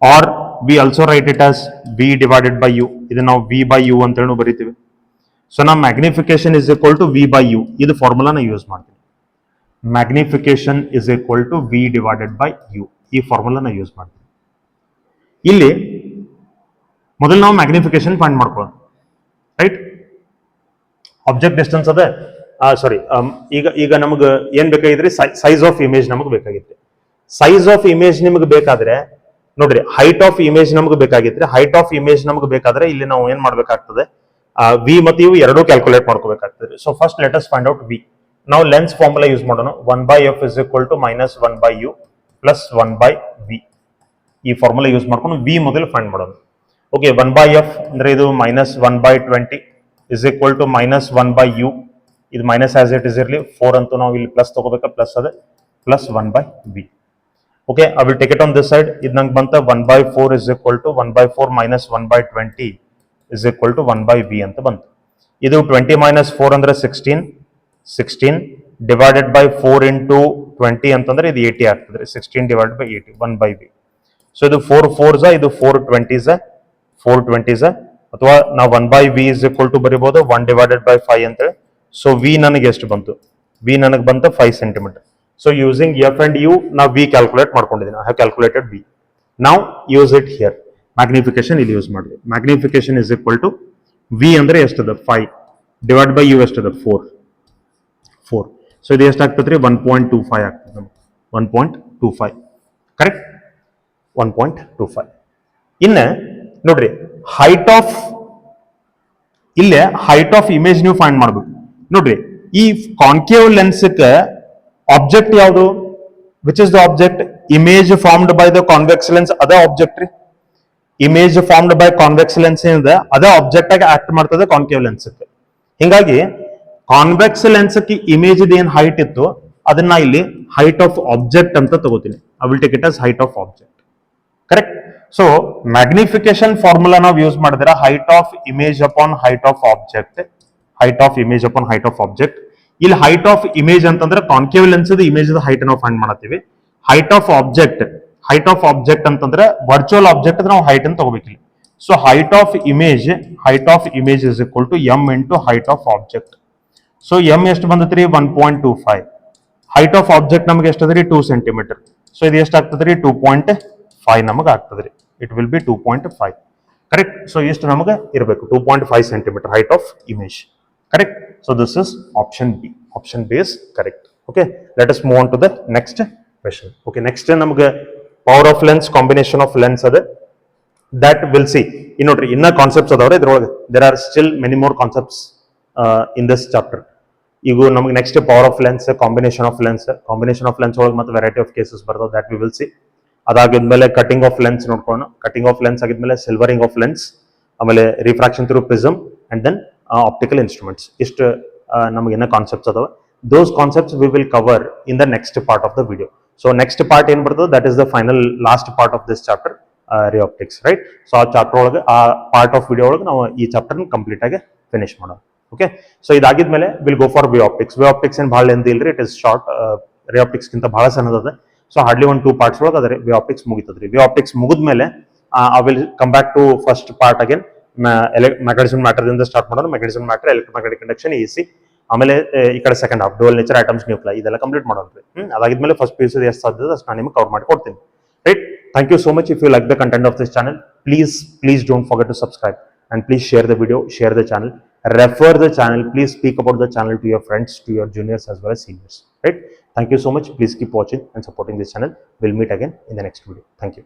or we also write it as v divided by u. ಇದನ್ನ ನಾವು v by u ಅಂತ ಹೇಳಿ ಬರೀತೀವಿ. So ನಾವು magnification is equal to v by u ಇದು ಫಾರ್ಮುಲಾನ use ಮಾಡ್ತೀವಿ. magnification is equal to v divided by u ಈ ಫಾರ್ಮುಲಾನ use ಮಾಡ್ತೀವಿ. ಇಲ್ಲಿ ಮೊದಲು ನಾವು ಮ್ಯಾಗ್ನಿಫಿಕೇಶನ್ ಫೈಂಡ್ ಮಾಡ್ಕೊಳ್ಳೋಣ, ರೈಟ್? ಆಬ್ಜೆಕ್ಟ್ ಡಿಸ್ಟೆನ್ಸ್ ಅದ, ಸಾರಿ, ಈಗ ನಮಗೆ ಏನ್ ಬೇಕಾಗಿದ್ರಿ, ಸೈಜ್ ಆಫ್ ಇಮೇಜ್ ನಮಗೆ ಬೇಕಾಗಿತ್ತು. ಸೈಜ್ ಆಫ್ ಇಮೇಜ್ ನಿಮಗೆ ಬೇಕಾದ್ರೆ ನೋಡ್ರಿ, ಹೈಟ್ ಆಫ್ ಇಮೇಜ್ ನಮಗೆ ಬೇಕಾಗಿದ್ರೆ, ಇಲ್ಲಿ ನಾವು ಏನ್ ಮಾಡ್ಬೇಕಾಗ್ತದೆ, ವಿ ಮತ್ತು ಇವು ಎರಡೂ ಕ್ಯಾಲ್ಕುಲೇಟ್ ಮಾಡ್ಕೋಬೇಕಾಗ್ತದೆ. So first let us find out v. ನಾವು ಲೆನ್ಸ್ ಫಾರ್ಮುಲಾ ಯೂಸ್ ಮಾಡೋಣ. 1/f is equal to minus 1/u plus 1/v. ಈ ಫಾರ್ಮುಲಾ ಯೂಸ್ ಮಾಡ್ಕೊಂಡು ವಿ ಮೊದಲು ಫೈಂಡ್ ಮಾಡೋಣ. ಓಕೆ, 1/f ಅಂದ್ರೆ ಇದು -1/20 is equal to minus 1/u. ಇದು ಮೈನಸ್ ಆಸ್ ಇಟ್ ಇಸ್ ಇರಲಿ. 4 ಅಂತೂ ನಾವು ಇಲ್ಲಿ ಪ್ಲಸ್ ತಗೋಬೇಕಾ, ಪ್ಲಸ್ ಅದೇ plus 1/v. Okay, I will take it on this side. ಇದು ನಂಗೆ ಬಂತ 1/4 is equal to 1/4 minus 1/20 is equal to 1/v ಅಂತ ಬಂತು. ಇದು 20 minus 4 ಅಂದ್ರೆ 16 divided by 4 into 20 ಅಂತಂದ್ರೆ ಇದು 80 ಆಗ್ತದೆ. 16 divided by 80, 1/v. ಸೊ ಇದು 4 4s, ಇದು 420s, ಅಥವಾ ನಾವು 1/v is equal to ಬರೀಬಹುದು 1 divided by 5 ಅಂತೇಳಿ. ಸೊ v ನನಗೆ ಎಷ್ಟು ಬಂತು? v ನನಗೆ ಬಂತ 5 centimetre. So using f and u ನಾವು v ಕ್ಯಾಲ್ಕುಲೇಟ್ ಮಾಡ್ಕೊಂಡಿದ್ದೀನಿ. I have calculated v. ನಾವು ಯೂಸ್ ಇಟ್ ಹಿಯರ್. ಮ್ಯಾಗ್ನಿಫಿಕೇಶನ್ ಇಲ್ಲಿ ಯೂಸ್ ಮಾಡಿದ್ವಿ. Magnification is equal to v ಅಂದ್ರೆ ಎಷ್ಟದ 5 ಡಿವೈಡ್ ಬೈ u ಎಷ್ಟದ 4. ಸೊ ಇದು ಎಷ್ಟಾಗ್ತದೆ ರೀ? 1.25 ಆಗ್ತದೆ ನಮ್ಗೆ. 1.25, ಕರೆಕ್ಟ್? 1.25. ಇನ್ನು ನೋಡ್ರಿ, ಹೈಟ್ ಆಫ್ ಇಮೇಜ್ ನೀವು ಫೈಂಡ್ ಮಾಡ್ಬೇಕು. ನೋಡ್ರಿ, ಈ ಕಾನ್ಕೇವ್ ಲೆನ್ಸ್ ಆಬ್ಜೆಕ್ಟ್ ಯಾವುದು? Which is the object? Image formed by the convex lens, ಅದೇ ಆಬ್ಜೆಕ್ಟ್ ರೀ. Image formed by convex lens ಏನಿದೆ ಅದೇ ಆಬ್ಜೆಕ್ಟ್ ಆಗಿ ಆಕ್ಟ್ ಮಾಡ್ತದೆ ಕಾನ್ಕೇವ್ ಲೆನ್ಸ್. ಹಿಂಗಾಗಿ ಕಾನ್ವೆಕ್ಸ್ ಲೆನ್ಸ್ ಇಮೇಜ್ ಏನ್ ಹೈಟ್ ಇತ್ತು ಅದನ್ನ ಇಲ್ಲಿ ಹೈಟ್ ಆಫ್ ಆಬ್ಜೆಕ್ಟ್ ಅಂತ ತಗೋತೀನಿ. I will take it as height of object, correct? So magnification formula ನಾವು ಯೂಸ್ ಮಾಡಿದ್ರೆ height of image upon height of object. ಇಲ್ಲಿ ಹೈಟ್ ಆಫ್ ಇಮೇಜ್ ಅಂತಂದ್ರೆ ಕಾನ್ಕೇವ್ ಲೆನ್ಸ್ ಇಮೇಜ್ ಹೈಟ್ ನಾವು ಫೈಂಡ್ ಮಾಡತ್ತೀವಿ. Height of object ಅಂತಂದ್ರೆ virtual object ನಾವು height ಅಂತ ತಗೋಬೇಕಿಲ್ಲ. So height of image is equal to m into height of object. So m ಎಷ್ಟು ಬಂದತ್ರಿ? 1.25. Height of object ನಮಗೆ ಎಷ್ಟದ್ರಿ? 2 centimetre. So ಇದು ಎಷ್ಟಾಗ್ತದ್ರಿ? 2.5 ನಮಗೆ ಆಗ್ತದ್ರಿ. It will be 2.5, correct? So ಇಷ್ಟು ನಮಗೆ ಇರಬೇಕು, 2.5 centimetre height of image, correct? So this is option B. Option B is correct. Okay, let us move on to the next question. Okay, next ನಮಗೆ power of lens, combination of lens ಅದ, that will see. ನೋಡ್ರಿ, ಇನ್ನ concepts ಅದಾವ್ರೆ ಇದ್ರೊಳಗೆ. There are still many more concepts in this chapter. ಈಗ ನಮಗೆ next power of lens, combination of lens ಒಳಗೆ ಮತ್ತೆ ವೆರೈಟಿ ಆಫ್ ಕೇಸಸ್ ಬರ್ತವೆ, ದಟ್ ವಿ ವಿಲ್ ಸಿ. ಅದಾಗಿದ್ಮೇಲೆ ಕಟಿಂಗ್ ಆಫ್ ಲೆನ್ಸ್ ನೋಡ್ಕೊಳ್ಳೋಣ. ಕಟಿಂಗ್ ಆಫ್ ಲೆನ್ಸ್ ಆಗಿದ್ಮೇಲೆ ಸಿಲ್ವರಿಂಗ್ ಆಫ್ ಲೆನ್ಸ್, ಆಮೇಲೆ refraction through prism, and then optical instruments. ಇಷ್ಟು ನಮಗೇನ ಕಾನ್ಸೆಪ್ಟ್ಸ್ ಅದಾವೆ. Those concepts we will cover in the next part of the video. So next part ಏನ್ ಬರ್ತದೆ, that is the final last part of this chapter, ray optics, right? So ಆ chapter ಒಳಗೆ, ಆ part of video ಒಳಗೆ ನಾವು ಈ chapter complete ಆಗಿ finish ಮಾಡೋಣ. ಓಕೆ, ಸೊ ಇದಾಗಿದ್ಮೇಲೆ will go for wave optics. Wave optics ಏನ್ ಬಹಳ ಲೆಂದಿ ಇಲ್ರಿ, it is short. Ray optics ಗಿಂತ ಬಹಳ ಸಣ್ಣದ. ಸೊ ಹಾರ್ಡ್ಲಿ 1-2 ಪಾರ್ಟ್ಸ್ ಒಳಗೆ ಅದ್ರ ವೇ ಆಪ್ಟಿಕ್ಸ್ ಮುಗಿತದ್ರಿ. ವೇ ಆಪ್ಟಿಕ್ಸ್ ಮುಗಿದ್ಮೇಲೆ I will come back to first part again, mechanism ಮ್ಯಾಟರ್ದಿಂದ ಸ್ಟಾರ್ಟ್ ಮಾಡೋಣ. Mechanism matter, electromagnetic conduction, A C, ಆಮೇಲೆ ಈ ಕಡೆ second half dual nature, atoms, nuclear, ಇದೆಲ್ಲ ಕಂಪ್ಲೀಟ್ ಮಾಡೋದ್ರಿ. ಅದಾಗಿದ್ಮೇಲೆ ಫಸ್ಟ್ PUC ಎಷ್ಟು ಸಾಧ್ಯ ಅಷ್ಟು ನಾನು ನಿಮಗೆ ಕವರ್ ಮಾಡಿ ಕೊಡ್ತೀನಿ. Right, thank you so much. If you like the content of this channel, please don't forget to subscribe and please share the video, share the channel, refer the channel, please speak about the channel to your friends, to your juniors as well as seniors. Right, thank you so much. Please keep watching and supporting this channel. We'll meet again in the next video. Thank you.